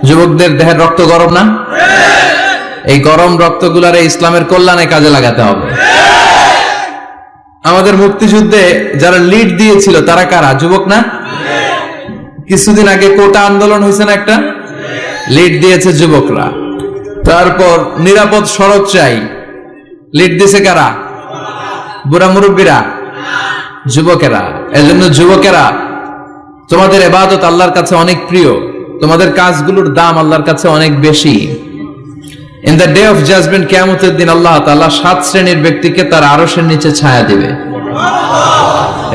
যুবকদের দেহের রক্ত গরম না? এই গরম রক্তগুলারে ইসলামের কল্যাণে কাজে লাগাতে হবে। আমাদের মুক্তিযুদ্ধে যারা লিড দিয়েছিল তারা কারা? যুবক না? কিছুদিন আগে কোটা আন্দোলন হয়েছে না একটা? লিড দিয়েছে যুবকরা। তারপর নিরাপদ সড়ক চাই, লিড দিয়েছে কারা? বুড়া মুরব্বীরা? যুবকেরা। এজন্য যুবকেরা, তোমাদের ইবাদত আল্লাহর কাছে অনেক প্রিয়, তোমাদের কাজগুলোর দাম আল্লাহর কাছে অনেক বেশি। In the day of judgement, কিয়ামতের দিন আল্লাহ তাআলা 7 শ্রেণীর ব্যক্তিকে তার আরশের নিচে ছায়া দিবে।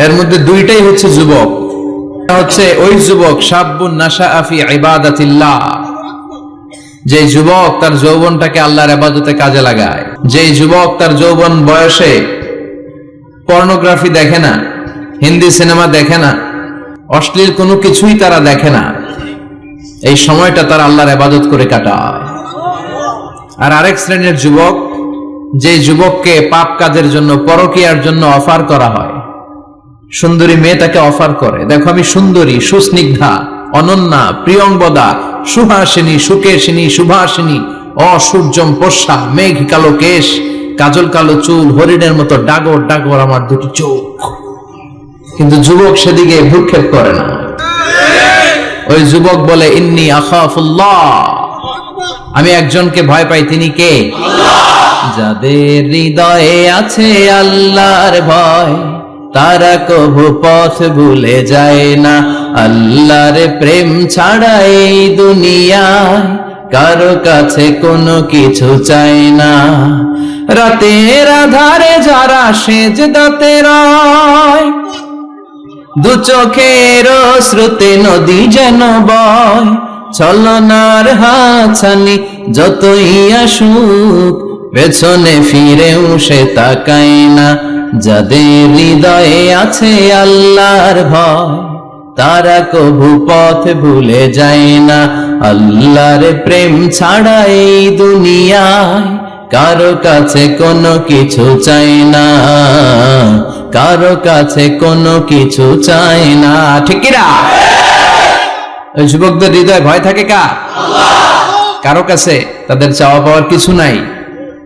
এর মধ্যে দুইটাই হচ্ছে যুবক। হচ্ছে ওই যুবক শাবুন নাশাআ ফি ইবাদাতিল্লাহ, যে যুবক তার যৌবনটাকে আল্লাহর ইবাদতে কাজে লাগায়, যে যুবক তার যৌবন বয়সে পর্নোগ্রাফি দেখে না, হিন্দি সিনেমা দেখে না, অশ্লীল কোনো কিছুই তারা দেখে না, এই সময়টা তারা আল্লাহর ইবাদত করে কাটায়। আর আরেক শ্রেণীর যুবক, যে যুবককে পাপ কাজের জন্য, পরকীয়ার জন্য অফার করা হয়, সুন্দরী মেয়ে তাকে অফার করে, দেখো আমি সুন্দরী, সুস্নিগ্ধা, অনন্যা, প্রিয়ংবদা, সুহাসিনী, সুকেশিনী, সুভাষিনী, অসূর্যম পোষা, মেঘ কালো কেশ, কাজল কালো চুল, হরিণের মতো ডাগর ডাগর আমার দুটি চোখ। কিন্তু যুবক সেদিকে ভ্রুক্ষেপ করে না। ওই যুবক বলে ইন্নী আখাফুল্লাহ, আমি একজনকে ভয় পাই, তিনি কে? যাদের হৃদয়ে আছে আল্লাহর ভয়, তারা কভু পথ ভুলে যায় না। আল্লাহর প্রেম ছাড়া এই দুনিয়ায় কারো কাছে কোনো কিছু চায় না। রাতের আধারে যারা সেজদাতে রয়, দু চোখের শ্রুতে নদী যেন বয়, ছলনার হাতছানি যতই আসুক, পেছনে ফিরেও সে তাকায় না। যাদের হৃদয়ে আছে আল্লাহর ভয়, তারা কভু পথ ভুলে যায় না। আল্লাহর প্রেম ছাড়া এই দুনিয়ায় কারো কাছে কোনো কিছু চাই না, কারো কাছে কোনো কিছু চাই না। ঠিক কি না? ওই যুবকদের হৃদয়ে ভয় থাকে কার? কারো কাছে তাদের চাওয়া পাওয়ার কিছু নাই।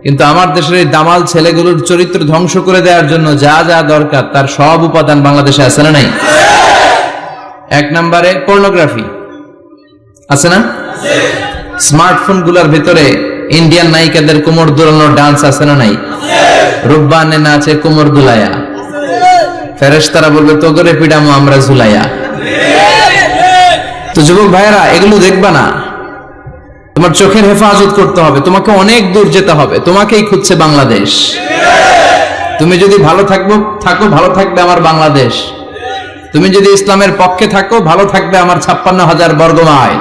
কিন্তু আমার দেশের এই দামাল ছেলেগুলোর চরিত্র ধ্বংস করে দেওয়ার জন্য যা যা দরকার তার সব উপাদান বাংলাদেশে আছে না নাই? এক নম্বরে পর্নোগ্রাফি আছে না? স্মার্টফোন গুলার ভিতরে ইন্ডিয়ান নায়িকাদের কোমর দোলানোর ডান্স আছে না নাই? রূপবানে নাচে কোমর দুলায়া, ফেরেশতারা বলবে তো করে পিডামো আমরা ঝুলাইয়া। তো যুবক ভাইয়েরা, এগুলো দেখবা না। তোমার চোখের হেফাজত করতে হবে, তোমাকে অনেক দূর যেতে হবে, তোমাকেই খুঁজছে বাংলাদেশ। তুমি যদি ভালো থাকো, ভালো থাকবে আমার বাংলাদেশ। তুমি যদি ইসলামের পক্ষে থাকো, ভালো থাকবে আমার 56,000 বর্গ মাইল।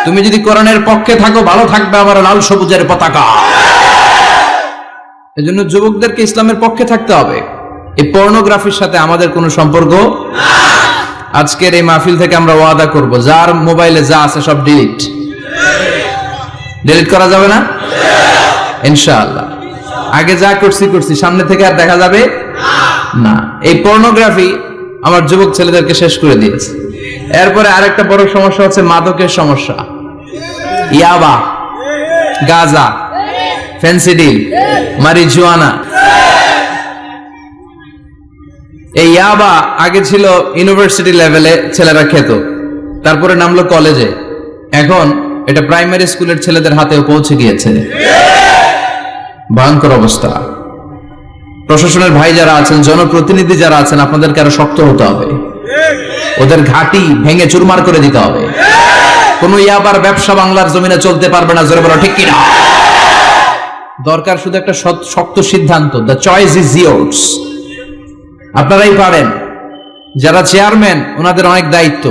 তুমি যদি কোরআনের পক্ষে থাকো, ভালো থাকবে আমার লাল সবুজের পতাকা। এজন্য যুবকদেরকে ইসলামের পক্ষে থাকতে হবে। এই পর্নোগ্রাফির সাথে আমাদের কোনো সম্পর্ক। আজকের এই মাহফিল থেকে আমরা ওয়াদা করব, যার মোবাইলে যা আছে সব ডিলিট করা যাবে না ইনশাআল্লাহ। আগে যা করছি সামনে থেকে আর দেখা যাবে না। এই পর্নোগ্রাফি আমার যুবক ছেলেদেরকে শেষ করে দিয়েছে। এরপরে আরেকটা বড় সমস্যা হচ্ছে মাদকের সমস্যা। ইয়াবা, গাঁজা, ফেন্সিডিল, মারিজুয়ানা। এই ইয়াবা আগে ছিল ইউনিভার্সিটি লেভেলে ছেলেরা খেত, তারপরে নামলো কলেজে, এখন এটা প্রাইমারি স্কুলের ছেলেদের হাতেও পৌঁছে গিয়েছে। ভয়ঙ্কর অবস্থা। প্রশাসনের ভাই যারা আছেন, জনপ্রতিনিধি যারা আছেন, আপনাদেরকে আরো শক্ত হতে হবে। ওদের ঘাঁটি ভেঙে চুরমার করে দিতে হবে। কোন ইয়াবার ব্যবসা বাংলার জমিনে চলতে পারবে না। জোরে বলো ঠিক কিনা? দরকার শুধু একটা শক্ত সিদ্ধান্ত। The choice is years. আপনারাই পারেন। যারা চেয়ারম্যান, ওনাদের অনেক দায়িত্ব।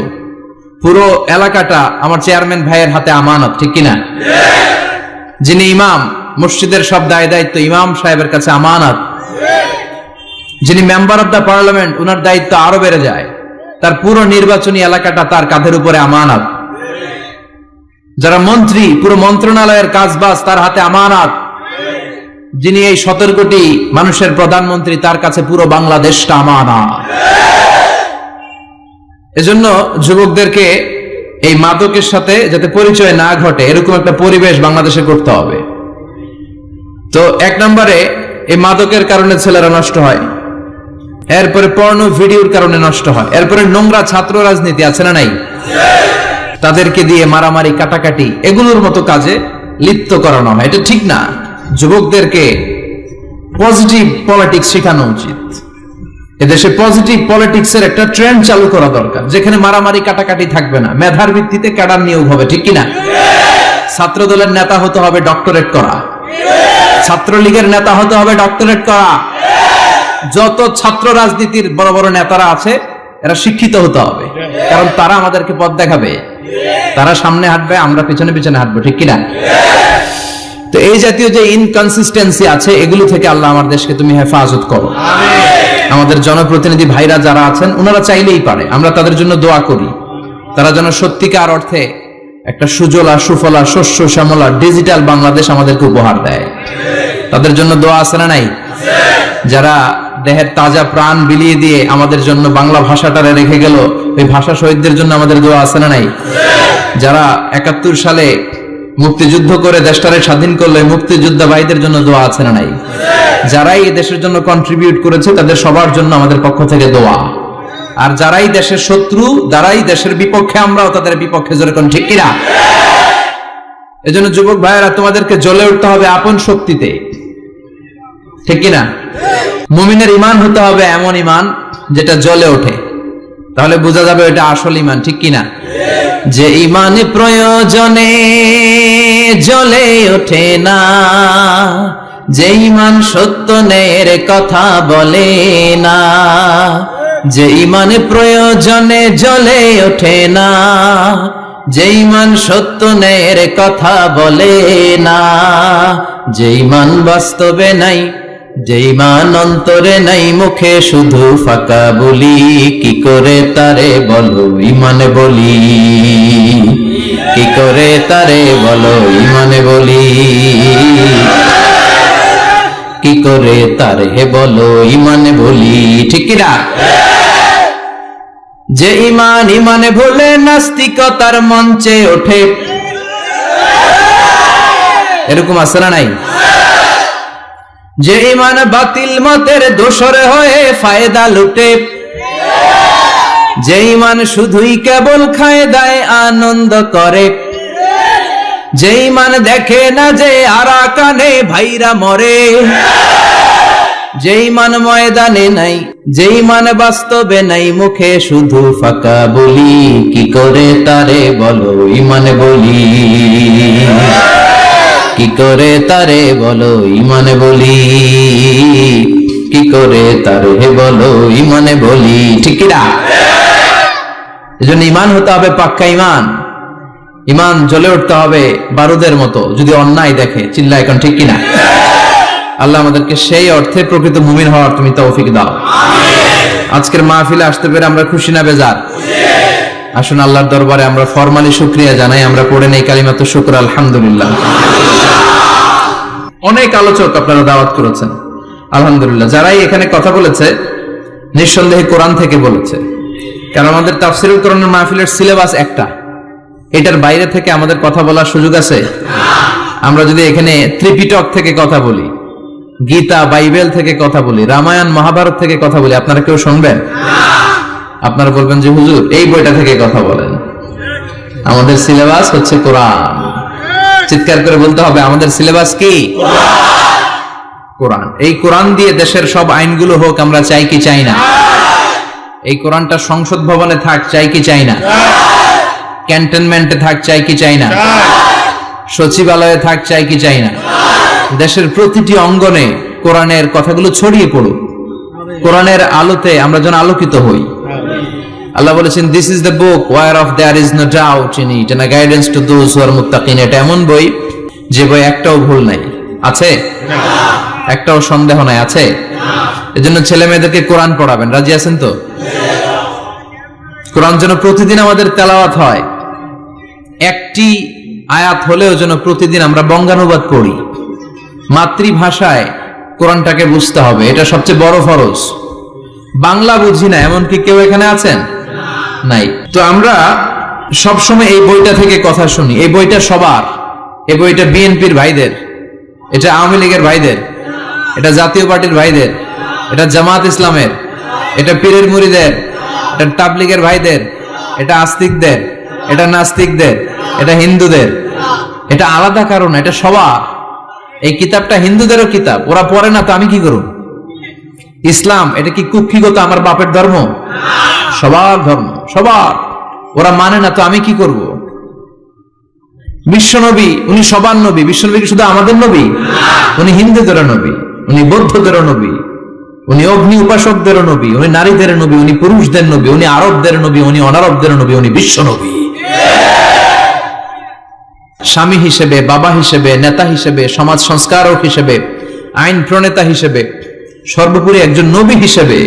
পুরো এলাকাটা আমার চেয়ারম্যান ভাইয়ের হাতে আমানত, ঠিক কিনা? যিনি ইমাম, মসজিদের সব দায়িত্ব ইমাম সাহেবের কাছে আমানত। যিনি মেম্বার অফ দ্য পার্লামেন্ট, ওনার দায়িত্ব আরো বেড়ে যায়। তার পুরো নির্বাচনী এলাকাটা তার কাঁধের উপরে আমানত। যারা মন্ত্রী, পুরো মন্ত্রণালয়ের কাজবাজ তার হাতে আমানত। যিনি এই 17 কোটি মানুষের প্রধানমন্ত্রী, তার কাছে পুরো বাংলাদেশটা আমানত। এজন্য যুবকদেরকে এই মাদকের সাথে যাতে পরিচয় না ঘটে এরকম একটা পরিবেশ বাংলাদেশে করতে হবে। তো এক নম্বরে এই মাদকের কারণে ছেলেরা নষ্ট হয়, এরপরে পর্ন ভিডিওর কারণে নষ্ট হয়, এরপরে নোংরা ছাত্র রাজনীতি আছে না নাই, তাদেরকে দিয়ে মারামারি কাটাকাটি এগুলোর মতো কাজে লিপ্ত করানো হয়। এটা ঠিক না। যুবকদেরকে পজিটিভ পলিটিক্স শেখানো উচিত। এদেশে পজিটিভ পলিটিক্স এর একটা ট্রেন্ড চালু করা দরকার, যেখানে মারামারি কাটাকাটি থাকবে না, মেধার ভিত্তিতে ক্যাডার নিয়োগ হবে, ঠিক কিনা? ছাত্র দলের নেতা হতে হবে ডক্টরেট করা, ছাত্রলীগের নেতা হতে হবে ডক্টরেট করা। যত ছাত্র রাজনীতির বড় বড় নেতারা আছে এরা শিক্ষিত হতে হবে, কারণ তারা আমাদেরকে পথ দেখাবে, তারা সামনে হাঁটবে, আমরা পিছনে পিছনে হাঁটবো, ঠিক কিনা? তো এই জাতীয় যে ইনকনসিস্টেন্সি আছে এগুলো থেকে আল্লাহ আমার দেশকে তুমি হেফাজত করো। আমাদের জনপ্রতিনিধি ভাইরা যারা আছেন ওনারা চাইলেই পারে, আমরা তাদের জন্য দোয়া করি, তারা যেন সত্যিকার অর্থে একটা সুজলা সুফলা শস্য শ্যামলা ডিজিটাল বাংলাদেশ আমাদেরকে উপহার দেয়। তাদের জন্য দোয়া আছে না নাই? যারা দেহের তাজা প্রাণ বিলিয়ে দিয়ে আমাদের জন্য বাংলা ভাষাটারে রেখে গেল, ওই ভাষা শহীদদের জন্য আমাদের দোয়া আছে না নাই? যারা ৭১ সালে মুক্তিযুদ্ধ করে দেশটারে স্বাধীন করলো, মুক্তিযোদ্ধা ভাইদের জন্য দোয়া আছে না নাই? যারাই এই দেশের জন্য কন্ট্রিবিউট করেছে তাদের সবার জন্য আমাদের পক্ষ থেকে দোয়া। আর যারাই দেশের শত্রু, যারাই দেশের বিপক্ষে, আমরাও তাদের বিপক্ষে জোরে কোন, ঠিক কিনা? এজন্য যুবক ভাইয়েরা তোমাদেরকে জ্বলে উঠতে হবে আপন শক্তিতে, ঠিক কিনা? মুমিনের ঈমান হতে হবে এমন ঈমান যেটা জ্বলে ওঠে, তাহলে বোঝা যাবে এটা আসল ঈমান, ঠিক কিনা? যে ঈমান প্রয়োজনে জ্বলে ওঠে না, যে ঈমান সত্য ন্যায়ের কথা বলে না, যে ঈমান প্রয়োজনে জ্বলে ওঠে না, যে ঈমান সত্য ন্যায়ের কথা বলে না, যে ঈমান বাস্তবে নাই, যে ঈমান অন্তরে নাই, মুখে শুধু ফাঁকা বলি, কি করে তারে বলো ঈমানে বলি, কি করে তারে বলো ঈমানে বলি, কি করে তারে বলো ঈমানে বলি, ঠিক কিনা? যে ঈমান ঈমানে ভুলে নাস্তিকতার মঞ্চে ওঠে, এরকম আছে না নাই? যে ঈমান বাতিল মতের দোসর হয়ে ফায়দা লুটে, যে ঈমান শুধুই কেবল খায় দায় আনন্দ করে, যে ঈমান দেখে না যে আরাকানে ভাইরা মরে, যে ঈমান ময়দানে নাই, যে ঈমান বাস্তবে নাই, মুখে শুধু ফাঁকা বলি, কি করে তারে বলো ঈমানে বলি, কি করে তারে বলো ঈমানে বলি, কি করে তারে বলো ঈমানে বলি, ঠিক কিনা? এজন্য ঈমান হতে হবে পাক্কা ঈমান। ঈমান জ্বলে উঠতে হবে বারুদের মতো, যদি অন্যায় দেখে চিল্লা এখন, ঠিক কিনা? আল্লাহ আমাদেরকে সেই অর্থে প্রকৃত মুমিন হওয়ার তুমি তৌফিক দাও। আজকের মাহফিলে আসতে পেরে আমরা খুশি না বেজার? আসুন আল্লাহর দরবারে আমরা ফরমালি শুকরিয়া জানাই, আমরা পড়ে নেই কালিমাতুশ শুকর, আলহামদুলিল্লাহ। অনেক আলোচক আপনারা দাওয়াত করেছেন, আলহামদুলিল্লাহ। যারাই এখানে কথা বলেছে নিঃসন্দেহে কোরআন থেকে বলেছে, কারণ আমাদের তাফসীরুল কোরআনের মাহফিলের সিলেবাস একটা, এটার বাইরে থেকে আমাদের কথা বলার সুযোগ আছে? আমরা যদি এখানে ত্রিপিটক থেকে কথা বলি, গীতা বাইবেল থেকে কথা বলি, রামায়ণ মহাভারত থেকে কথা বলি, আপনারা কেউ শুনবেন? আপনারা বলবেন যে হুজুর এই বইটা থেকে কথা বলেন। আমাদের সিলেবাস হচ্ছে কোরআন। চিৎকার করে বলতে হবে আমাদের সিলেবাস কি? কোরআন। এই কোরআন দিয়ে দেশের সব আইনগুলো হোক, আমরা চাই কি চাই না? এই কোরআনটা সংসদ ভবনে থাক, চাই কি চাই না? ক্যান্টনমেন্টে থাক, চাই কি চাই না? সচিবালয়ে থাক, চাই কি চাই না? দেশের প্রতিটি অঙ্গনে কোরআনের কথাগুলো ছড়িয়ে পড়ুক, কোরআনের আলোতে আমরা যেন আলোকিত হই। আল্লাহ বলেছেন, this is the book whereof there is no doubt in it and a guidance to those who are muttaqin। এটা এমন বই যে বই একটাও ভুল নাই, আছে? একটাও সন্দেহ নাই, আছে? এজন্য ছেলে মেয়েদেরকে কোরআন পড়াবেন, রাজি আছেন তো? কোরআন যেন প্রতিদিন আমাদের তেলাওয়াত হয়, একটি আয়াত হলেও যেন প্রতিদিন আমরা বঙ্গানুবাদ পড়ি। মাতৃভাষায় কোরআনটাকে বুঝতে হবে, এটা সবচেয়ে বড় ফরজ। বাংলা বুঝি না এমন কি কেউ এখানে আছেন? নাই। তো আমরা সবসময় এই বইটা থেকে কথা শুনি, এই বইটা সবার, এই বইটা বিএনপির ভাইদের, এটা আওয়ামী লীগের ভাইদের, এটা জাতীয় পার্টির ভাইদের, এটা জামাত ইসলামের, এটা পীরের মুরিদের, এটা তাবলীগের ভাইদের, এটা আস্তিকদের, এটা নাস্তিকদের, এটা হিন্দুদের। এটা আলাদা কারণ, এটা সবার। এই কিতাবটা হিন্দুদেরও কিতাব, ওরা পড়ে না তো আমি কি করব? ইসলাম এটা কি কুক্ষিগত আমার বাপের ধর্ম? সবার ধর্ম, সবার। ওরা মানে না তো আমি কি করব? বিশ্বনবী উনি সবার নবী। বিশ্বনবী কি শুধু আমাদের নবী? উনি হিন্দুদেরও নবী, উনি বৌদ্ধদেরও নবী, উনি অগ্নি উপাসকদেরও নবী, উনি নারীদের নবী, উনি পুরুষদের নবী, উনি আরবদের নবী, উনি অনারবদের নবী, উনি বিশ্ব নবী। স্বামী হিসেবে, বাবা হিসেবে, নেতা হিসেবে, সমাজ সংস্কারক হিসেবে, আইন প্রণেতা হিসেবে, সর্বোপরি একজন নবী হিসেবে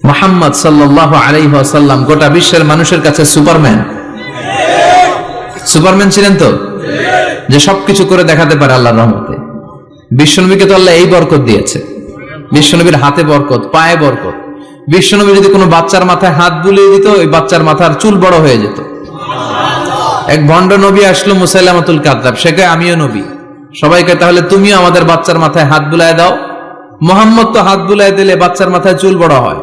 মুহাম্মদ সাল্লাল্লাহু আলাইহি ওয়াসাল্লাম গোটা বিশ্বের মানুষের কাছে সুপারম্যান। সুপারম্যান ছিলেন তো, যে সবকিছু করে দেখাতে পারে আল্লাহর রহমতে। বিশ্বনবীকে তো আল্লাহ এই বরকত দিয়েছে, বিশ্বনবীর হাতে বরকত, পায়ে বরকত। বিশ্বনবী যদি কোনো বাচ্চার মাথায় হাত বুলিয়ে দিত, ওই বাচ্চার মাথার চুল বড় হয়ে যেত। এক ভণ্ড নবী আসলো, মুসাইলামাতুল কাযযাব, সে কয় আমিও নবী। সবাই কয় তাহলে তুমিও আমাদের বাচ্চার মাথায় হাত বুলায় দাও। মোহাম্মদ তো হাত বুলায় দিলে বাচ্চার মাথায় চুল বড় হয়।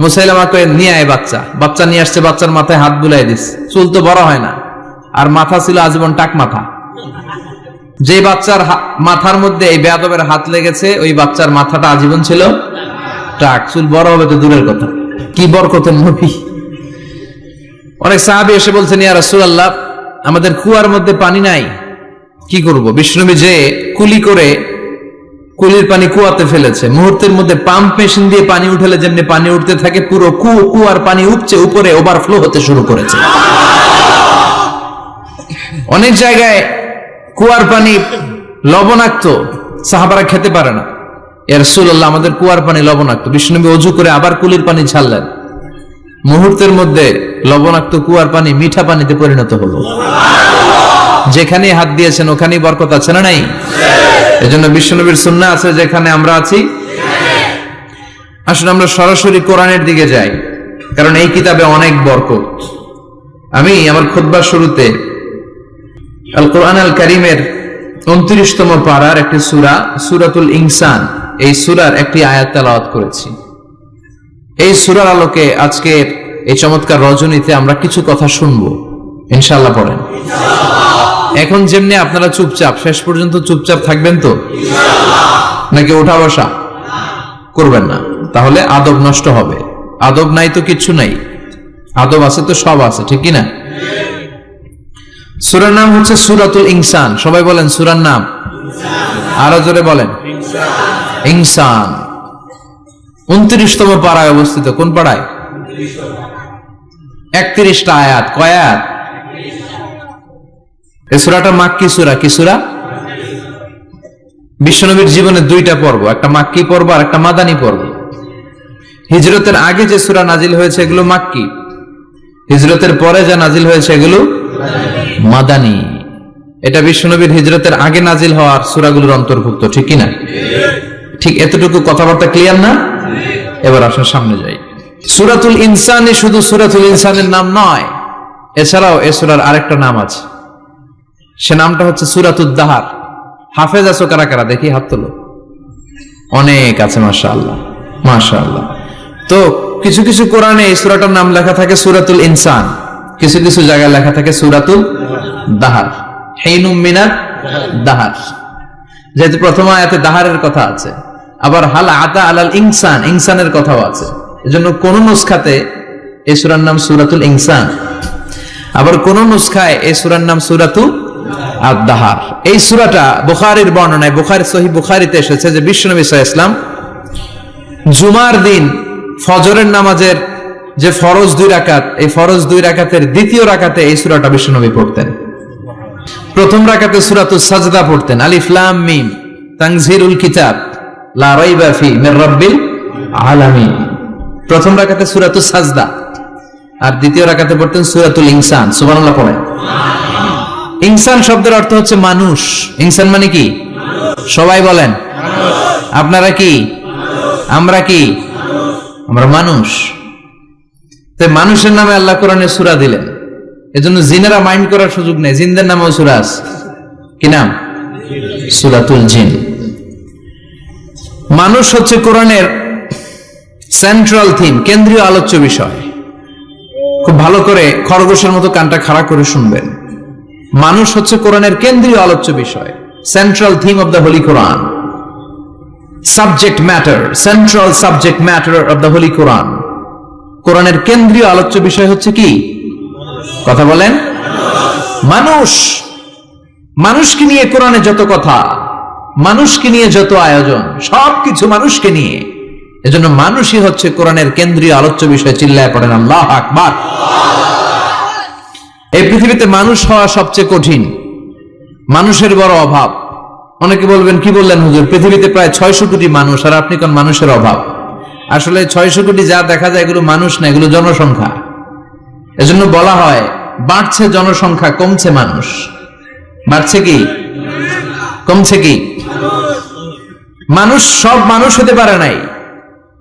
মুসাইলামা কয় নিয়ে আয় বাচ্চা। বাচ্চা নিয়ে আসছে, বাচ্চার মাথায় হাত বুলাই দিস, চুল তো বড় হয় না। আর মাথা ছিল আজীবন টাক মাথা। যে বাচ্চার মাথার মধ্যে এই বেয়াদবের হাত লেগেছে, ওই বাচ্চার মাথাটা আজীবন ছিল টাক, চুল বড় হবে তো দূরের কথা। কি বরকতের নবী! অনেক সাহাবী এসে বলছেন, ইয়া রাসূলুল্লাহ, আমাদের কুয়ার মধ্যে পানি নাই, কি করব? বিশ্বনবী যে কুলি করে কুলির পানি কুয়াতে ফেলেছে, মুহূর্তের মধ্যে পাম্প মেশিন দিয়ে পানি উঠালে যেমনি পানি উঠতে থাকে, পুরো কুয়ার পানি উপচে উপরে ওভারফ্লো হতে শুরু করেছে। অনেক জায়গায় কুয়ার পানি লবণাক্ত, সাহাবারা খেতে পারে না। ইয়া রাসূলুল্লাহ, আমাদের কুয়ার পানি লবণাক্ত। বিশ্বনবী ওযু করে আবার কুলির পানি ছাড়লেন, মুহূর্তের মধ্যে লবণাক্ত কুয়ার পানি মিঠা পানিতে পরিণত হলো। যেখানে হাত দিয়েছেন ওখানেই বরকত আছে না নাই? এজন্য বিশ্বনবীর সুন্নাহ আছে, যেখানে আমরা আছি। আসলে আমরা সরাসরি কোরআনের দিকে যাই, কারণ এই কিতাবে অনেক বরকত। আমি আমার খুতবার শুরুতে আল কোরআন আল কারীমের 29তম পারার একটি সূরা, সূরাতুল ইনসান, এই সূরার একটি আয়াত তেলাওয়াত করেছি। এই সূরার আলোকে আজকের এই চমৎকার রজনীতে আমরা কিছু কথা শুনবো ইনশাআল্লাহ। পড়েন। এখন যেমনি আপনারা চুপচাপ, শেষ পর্যন্ত চুপচাপ থাকবেন তো নাকি ওঠা বসা করবেন না? তাহলে আদব নষ্ট হবে। আদব নাই তো কিচ্ছু নাই, আদব আছে তো সব আছে, ঠিক কি না? সূরার নাম হচ্ছে সূরাতুল ইনসান। সবাই বলেন সূরার নাম, আরো জোরে বলেন ইনসান। 29তম পারায় অবস্থিত। কোন পারায়? 31টা আয়াত। কয় আয়াত? এই সূরাটা মাক্কি সূরা। কি সূরা? বিশ্বনবীর জীবনে দুইটা পর্ব, একটা মাক্কি পর্ব আর একটা মাদানী পর্ব। হিজরতের আগে যে সূরা নাজিল হয়েছে এগুলো মাক্কি, হিজরতের পরে যা নাজিল হয়েছে এগুলো মাদানী। এটা বিশ্বনবীর হিজরতের আগে নাজিল হওয়ার সূরাগুলোর অন্তর্ভুক্ত, ঠিক কি না? ঠিক এতটুকু কথাবার্তা ক্লিয়ার না? এবার আসলে সামনে যাই। সূরাতুল ইনসানে শুধু সূরাতুল ইনসানের নাম নয়, এছাড়াও এই সূরার আরেকটা নাম আছে, সে নামটা হচ্ছে সূরাতুদ দাহার। হাফেজ আছো কারা কারা? দেখি হাত তোলো। অনেক আছে, মাশাআল্লাহ মাশাআল্লাহ। তো কিছু কিছু কোরআনে এই সূরাটার নাম লেখা থাকে সূরাতুল ইনসান, কিছু কিছু জায়গায় লেখা থাকে সূরাতুল দাহার, হিনুম মিনাত দাহার। যেহেতু প্রথম আয়াতে দাহারের কথা আছে, আবার হাল আতা আলাল ইনসান, ইনসানের কথাও আছে। এজন্য কোন নুসখাতে এই সূরার নাম সূরাতুল ইনসান, আবার কোন নুসখায় এই সূরার নাম সূরাতুল আদ-দাহার। এই সূরাটা বুখারীর বর্ণনায়, বুখারী সহিহ বুখারীতে এসেছে যে বিশ্বনবী সাল্লাল্লাহু আলাইহি ওয়াসাল্লাম জুমার দিন ফজরের নামাজের যে ফরজ 2 রাকাত, এই ফরজ 2 রাকাতের দ্বিতীয় রাকাতে এই সূরাটা বিশ্বনবী পড়তেন। প্রথম রাকাতে সূরাতুস সাজদা পড়তেন, আলিফ লাম মিম তানজিলুল কিতাব লা রাইবা ফি মির রাব্বিল আলামিন। প্রথম রাকাতে সূরাতুস সাজদা, আর দ্বিতীয় রাকাতে পড়তেন সূরাতুল ইনসান। সুবহানাল্লাহ পড়েন। ইনসান শব্দের অর্থ হচ্ছে মানুষ। ইনসান মানে কি? সবাই বলেন। আপনারা কি? আমরা কি? আমরা মানুষ। তো মানুষের নামে আল্লাহ কোরআনে সূরা দিলেন। এজন্য জিনেরা মাইন্ড করার সুযোগ নেই। জিনদের নামও সূরা আছে, কি নাম? সূরাতুল জিন। মানুষ হচ্ছে কোরআনের সেন্ট্রাল থিম, কেন্দ্রীয় আলোচ্য বিষয়। খুব ভালো করে খরগোশের মতো কানটা খাড়া করে শুনবেন। মানুষ হচ্ছে কোরআনের কেন্দ্রীয় আলোচ্য বিষয়, central theme of the holy Quran, subject matter, central subject matter of the holy Quran. কোরআনের কেন্দ্রীয় আলোচ্য বিষয় হচ্ছে কি? কথা বলেন। মানুষ। মানুষকে নিয়ে কোরআনে যত কথা, মানুষকে নিয়ে যত আয়োজন, সবকিছু মানুষকে নিয়ে। এজন্য মানুষই হচ্ছে কোরআনের কেন্দ্রীয় আলোচ্য বিষয়। চিল্লায় পড়েন আল্লাহু আকবার। এই পৃথিবীতে মানুষ হওয়া সবচেয়ে কঠিন, মানুষের বড় অভাব। অনেকে বলবেন, কি বললেন হুজুর, পৃথিবীতে প্রায় 600 কোটি মানুষ আর আপনি কোন মানুষের অভাব? আসলে 600 কোটি যা দেখা যায় এগুলো মানুষ না, এগুলো জনসংখ্যা। এজন্য বলা হয় বাড়ছে জনসংখ্যা, কমছে মানুষ। বাড়ছে কি কমছে কি? মানুষ সব মানুষ হতে পারে নাই,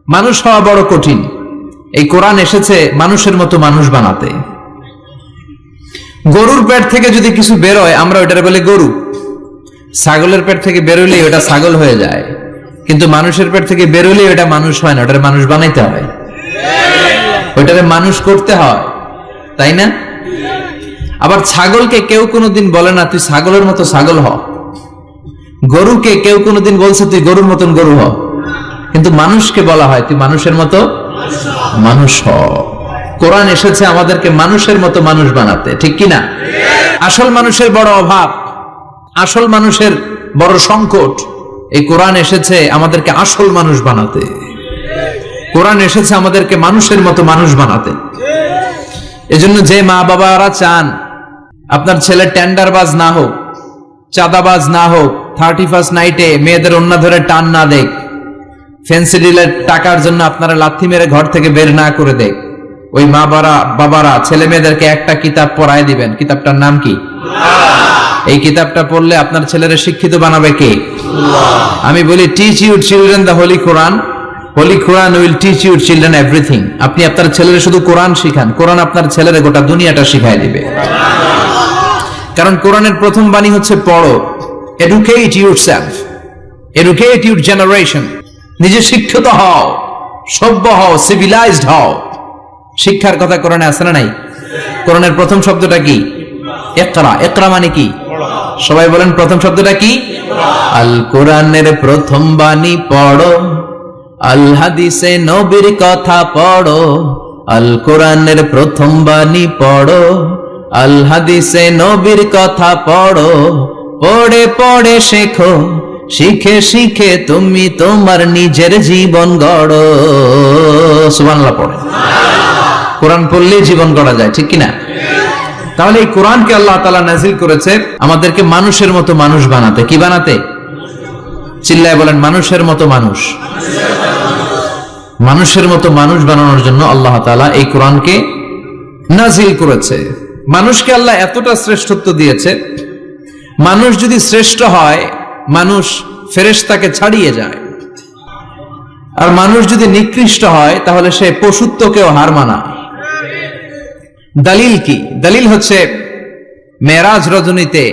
মানুষ হওয়া বড় কঠিন। এই কোরআন এসেছে মানুষের মতো মানুষ বানাতে। গরুর পেট থেকে যদি কিছু বেরোয় আমরা ওটারে বলে গরু, ছাগলের পেট থেকে বেরোলে ওটা ছাগল হয়ে যায়, কিন্তু মানুষের পেট থেকে বেরোলে ওটা মানুষ হয় না, ওটারে মানুষ বানাইতে হয়, ওটারে মানুষ করতে হয়, তাই না? আবার ছাগলকে কেউ কোনোদিন বলে না তুই ছাগলের মতো ছাগল হ, গরুকে কেউ কোনোদিন বলছে তুই গরুর মতন গরু হ, কিন্তু মানুষকে বলা হয় তুই মানুষের মতো মানুষ হ। কোরআন এসেছে আমাদেরকে মানুষের মতো মানুষ বানাতে, ঠিক কিনা? আসল মানুষের বড় অভাব, আসল মানুষের বড় সংকট। এই কোরআন এসেছে আমাদেরকে আসল মানুষ বানাতে। কোরআন এসেছে আমাদেরকে মানুষের মতো মানুষ বানাতে। এজন্য যে মা বাবারা চান আপনার ছেলে টেন্ডারবাজ না হোক, চাঁদাবাজ না হোক, 31st নাইটে মেয়েদের ওন্না ধরে টান না দেখ, ফ্যান্সি ডিলের টাকার জন্য আপনারা লাথি মেরে ঘর থেকে বের না করে দেখ, ওই মা বাবারা ছেলে মেয়েদেরকে একটা কিতাব পড়ায় দিবেন। কিতাবটার নাম কি? এই কিতাবটা পড়লে আপনার ছেলেরা শিক্ষিত বানাবে কে? আমি বলি teach your children the holy Quran, holy Quran will teach your children everything. আপনি আপনার ছেলেরা শুধু কোরআন শিখান, কোরআন আপনার ছেলেরা গোটা দুনিয়াটা শিখাই দিবে। কারণ কোরআনের প্রথম বাণী হচ্ছে পড়ো, educate yourself, educate your generation. নিজে শিক্ষিত হও, সভ্য হও, সিভিলাইজড হও। শিক্ষার কথা কোরআনে আছে না নাই? কোরআনের প্রথম শব্দটা কি? ইকরা। ইকরা মানে কি? সবাই বলেন প্রথম শব্দটা কি? আল কোরআনের প্রথম বাণী পড়ো, আল হাদিসে নবীর কথা পড়ো। আল কোরআনের প্রথম বাণী পড়ো, আল হাদিসে নবীর কথা পড়ো। পড়ে পড়ে শেখো, শিখে শিখে তুমি তোমার নিজের জীবন গড়ো। সুবহানাল্লাহ পড়ে। কোরআন পড়লে জীবন গড়া যায়, ঠিক কিনা? তাহলে এই কোরআনকে আল্লাহ তাআলা নাযিল করেছে আমাদেরকে মানুষের মতো মানুষ বানাতে। কি বানাতে? চিল্লায় বলেন মানুষের মতো মানুষ। মানুষের মতো মানুষ বানানোর জন্য আল্লাহ তাআলা এই কোরআনকে নাযিল করেছে। মানুষকে আল্লাহ এতটা শ্রেষ্ঠত্ব দিয়েছে, মানুষ যদি শ্রেষ্ঠ হয় মানুষ ফেরেশতাকে ছাড়িয়ে যায়, আর মানুষ যদি নিকৃষ্ট হয় তাহলে সে পশুত্বকেও হার মানায়। দলিল কি? দলিল হচ্ছে মেরাজ রজনীতে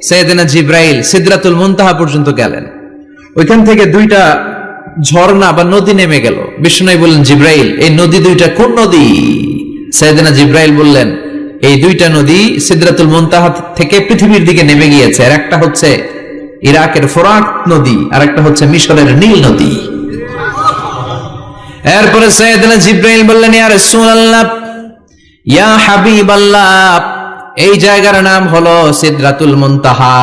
সাইয়েদনা জিবরাইল সিদরাতুল মুনতাহা পর্যন্ত গেলেন, ওইখান থেকে দুইটা ঝর্ণা বা নদী নেমে গেল। বিষ্ণু বললেন জিবরাইল এই নদী দুইটা কোন নদী? সাইয়েদনা জিবরাইল বললেন এই দুইটা নদী সিদরাতুল মুনতাহা থেকে পৃথিবীর দিকে নেমে গিয়েছে, আর একটা হচ্ছে ইরাকের ফোরাত নদী, আর একটা হচ্ছে মিশরের নীল নদী। এরপরে সাইয়েদনা জিবরাইল বললেন ইয়া রাসূলুল্লাহ, ইয়া হাবিবাল্লাহ, এই জায়গার নাম হলো সিদরাতুল মুনতাহা,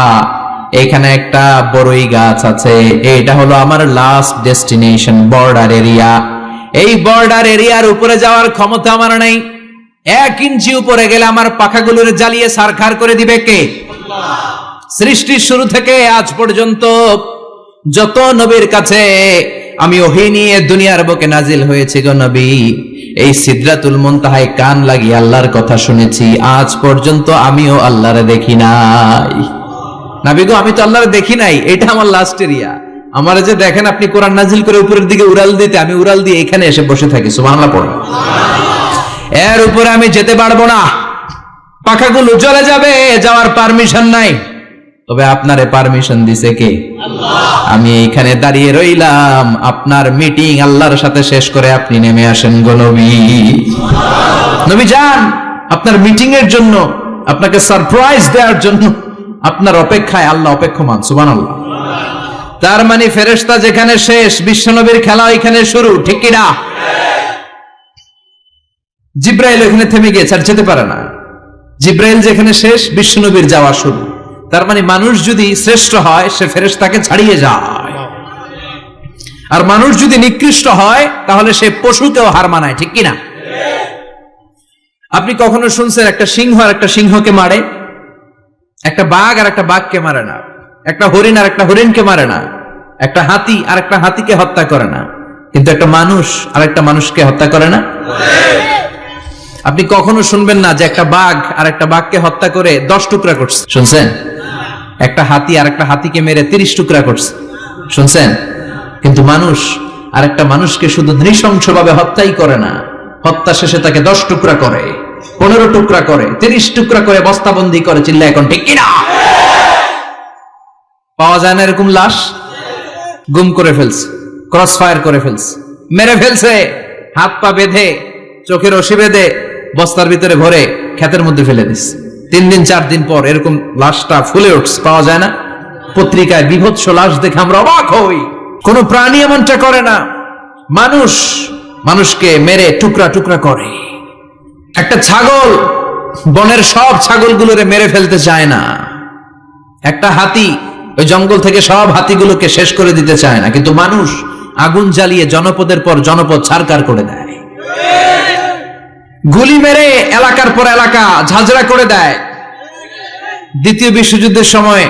এখানে একটা বড়ই গাছ আছে, এটা হলো আমার লাস্ট ডেস্টিনেশন, বর্ডার এরিয়া। এই বর্ডার এরিয়ার উপরে যাওয়ার ক্ষমতা আমার নাই। 1 ইঞ্চি উপরে গেলে আমার পাখাগুলোর জ্বালিয়ে সারখার করে দিবে কে? সৃষ্টির শুরু থেকে আজ পর্যন্ত যত নবীর কাছে আমি ওহী নিয়ে দুনিয়ার বুকে নাজিল হয়েছি গো নবী, এই সিদরাতুল মুনতাহায় কান লাগিয়ে আল্লাহর কথা শুনেছি। আজ পর্যন্ত আমিও আল্লাহরে দেখি নাই। নবী গো আমি তো আল্লাহরে দেখি নাই, এটা আমার লাস্ট এরিয়া। আমার যে দেখেন আপনি কোরআন নাজিল করে উপরের দিকে উড়াল দিতে, আমি উড়াল দিয়ে এখানে এসে বসে থাকি। সুবহানাল্লাহ পড়ো। এর উপরে আমি যেতে পারবো না, পাখাগুলো জ্বলে যাবে, যাওয়ার পারমিশন নাই। তবে আপনারে পারমিশন দিছে কে? আল্লাহ। আমি এইখানে দাঁড়িয়ে রইলাম, আপনার মিটিং আল্লাহর সাথে শেষ করে আপনি নেমে আসেন গো নবী। নবী যান, আপনার মিটিং এর জন্য, আপনাকে সারপ্রাইজ দেওয়ার জন্য আপনার অপেক্ষায় আল্লাহ অপেক্ষমান। সুবহানাল্লাহ। তার মানে ফেরেশতা যেখানে শেষ, বিশ্বনবীর খেলা এখানে শুরু, ঠিক কি না? জিব্রাইল ওখানে থেমে গিয়েছে, আর যেতে পারে না। জিব্রাইল যেখানে শেষ, বিশ্বনবীর যাওয়া শুরু। তার মানে মানুষ যদি শ্রেষ্ঠ হয়, সে ফেরেশতাকে ছাড়িয়ে যায়, আর মানুষ যদি নিকৃষ্ট হয় তাহলে সে পশুকেও হার মানায়, ঠিক কি না? আপনি কখনো শুনছেন একটা সিংহ আর একটা সিংহকে মারে? একটা বাঘ আর একটা বাঘকে মারে না, একটা হরিণ আর একটা হরিণকে মারে না, একটা হাতি আর একটা হাতিকে হত্যা করে না, কিন্তু একটা মানুষ আর একটা মানুষকে হত্যা করে না? আপনি কখনো শুনবেন না যে একটা বাঘ আর একটা বাঘকে হত্যা করে 10 টুকরা করছে? শুনছেন? একটা হাতি আর একটা হাতিকে মেরে 30 টুকরা করছে? শুনছেন? কিন্তু মানুষ আর একটা মানুষকে শুধু নৃশংসভাবে হত্যাই করে না, হত্যা শেষে তাকে 10 টুকরা করে, 15 টুকরা করে, 30 টুকরা করে বস্তাবন্দি করে। চিল্লা এখন ঠিক কিনা? পাওয়া যায় না এরকম লাশ? গুম করে ফেলছে, ক্রস ফায়ার করে ফেলছে, মেরে ফেলছে, হাত পা বেঁধে, চোখে রশি বেঁধে, বস্তার ভিতরে ভরে ক্ষেতের মধ্যে ফেলে দিস। 3 দিন 4 দিন পর এরকম লাশটা ফুলে উঠছে, পাওয়া যায় না? পত্রিকায় বিভৎস লাশ দেখে আমরা অবাক হই। কোন প্রাণী এমনটা করে না। মানুষ মানুষকে মেরে টুকরা টুকরা করে। একটা ছাগল বনের সব ছাগলগুলোরে মেরে ফেলতে চায় না। একটা হাতি ওই জঙ্গল থেকে সব হাতিগুলোকে শেষ করে দিতে চায় না, কিন্তু মানুষ আগুন জ্বালিয়ে জনপদের পর জনপদ ছারকার করে দেয়, গুলি মেরে এলাকার পর এলাকা ঝাঁঝরা করে দেয়। দ্বিতীয় বিশ্বযুদ্ধের সময়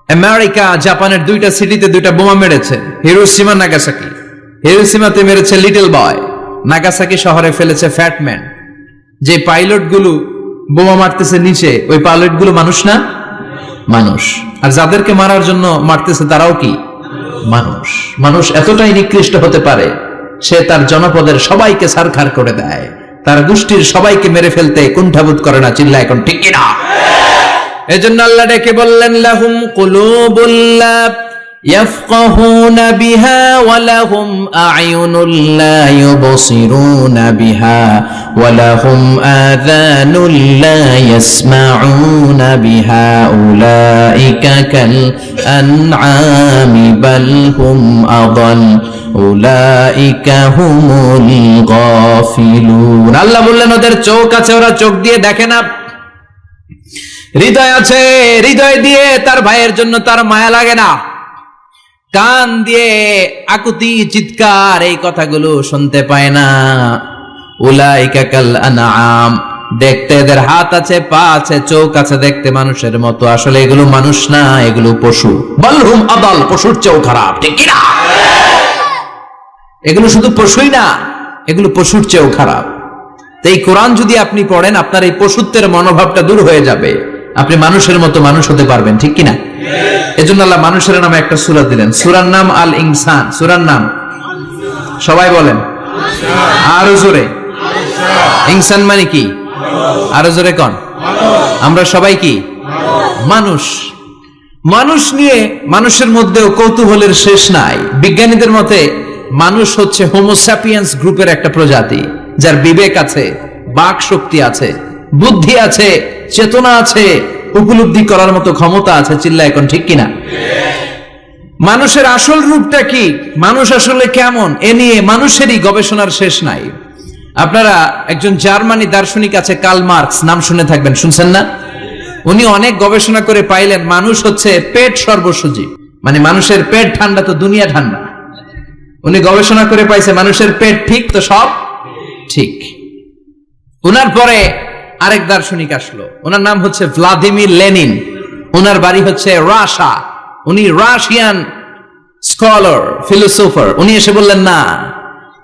আমেরিকা জাপানের 2টা সিটিতে 2টা বোমা মেরেছে, হিরোশিমা নাগাসাকি। হিরোশিমাতে মেরেছে লিটল বয়, নাগাসাকি শহরে ফেলেছে ফ্যাট ম্যান। যে পাইলট গুলো বোমা মারতেছে নিচে, ওই পাইলট গুলো মানুষ না? মানুষ। আর যাদেরকে মারার জন্য মারতেছে তারাও কি মানুষ? মানুষ এতটাই নিকৃষ্ট হতে পারে, সে তার জনপদের সবাইকে ছারখার করে দেয়, তার গোষ্ঠীর সবাইকে মেরে ফেলতে কুণ্ঠাবোধ করে না। চিল্লা এখন ঠিক কিনা? এজন্য আল্লাহ ডেকে বললেন, লাহুম কুলুবুল লা ইয়াফকাহুনা বিহা ওয়া লাহুম আ'য়ুনুল লা ইউবসিরুনা বিহা ওয়া লাহুম আযানুল লা ইয়াসমাউনা বিহা উলাইকা কাল আনআমি বাল হুম আযাল উলাইকা হুমুল গাফিলুন। আল্লাহ বললেন ওদের চোখ আছে, ওরা চোখ দিয়ে দেখে না। হৃদয় আছে, হৃদয় দিয়ে তার ভাইয়ের জন্য তার মায়া লাগে না। কান দিয়ে আকুতি চিৎকার এই কথাগুলো শুনতে পায় না। উলাইকা কাল আনআম, দেখতে এদের হাত আছে, পা আছে, চোখ আছে, দেখতে মানুষের মতো, আসলে এগুলো মানুষ না, এগুলো পশু। বালহুম আদাল, পশুর চেয়েও খারাপ, ঠিক কি না? এগুলো শুধু পশুই না, এগুলো পশুর চেয়েও খারাপ। তো এই কোরআন যদি আপনি পড়েন, আপনার এই পশুত্বের মনোভাবটা দূর হয়ে যাবে, আপনি মানুষের মতো মানুষ হতে পারবেন, ঠিক কিনা? এজন্য আল্লাহ মানুষের নামে একটা সূরা দিলেন, সূরার নাম আল ইনসান। সূরার নাম সবাই বলেন আরো জোরে। ইনসান মানে কি? আরো জোরে কোন? আমরা সবাই কি মানুষ। মানুষ নিয়ে মানুষের মধ্যেও কৌতূহলের শেষ নাই। বিজ্ঞানীদের মতে মানুষ হচ্ছে হোমোস্যাপিয়েন্স গ্রুপের একটা প্রজাতি, যার বিবেক আছে, বাক শক্তি আছে, বুদ্ধি আছে, চেতনা আছে, উপলব্ধি করার মতো ক্ষমতা আছে। চিল্লা এখন ঠিক কিনা? মানুষের আসল রূপটা কি, মানুষ আসলে কেমন, এ নিয়ে মানুষেরই গবেষণার শেষ নাই। আপনারা একজন জার্মানি দার্শনিক আছে, কার্ল মার্কস, নাম শুনে থাকবেন, শুনছেন না? উনি অনেক গবেষণা করে পাইলেন মানুষ হচ্ছে পেট সর্বসজীব, মানে মানুষের পেট ঠান্ডা তো দুনিয়া ঠান্ডা। উনি গবেষণা করে পাইছে মানুষের পেট ঠিক তো সব ঠিক। উনার পরে আরেক দার্শনিক আসলো, ওনার নাম হচ্ছে ভ্লাদিমির লেনিন। ওনার বাড়ি হচ্ছে রাশিয়া, উনি রাশিয়ান স্কলার, ফিলোসোফার। উনি এসে বললেন না,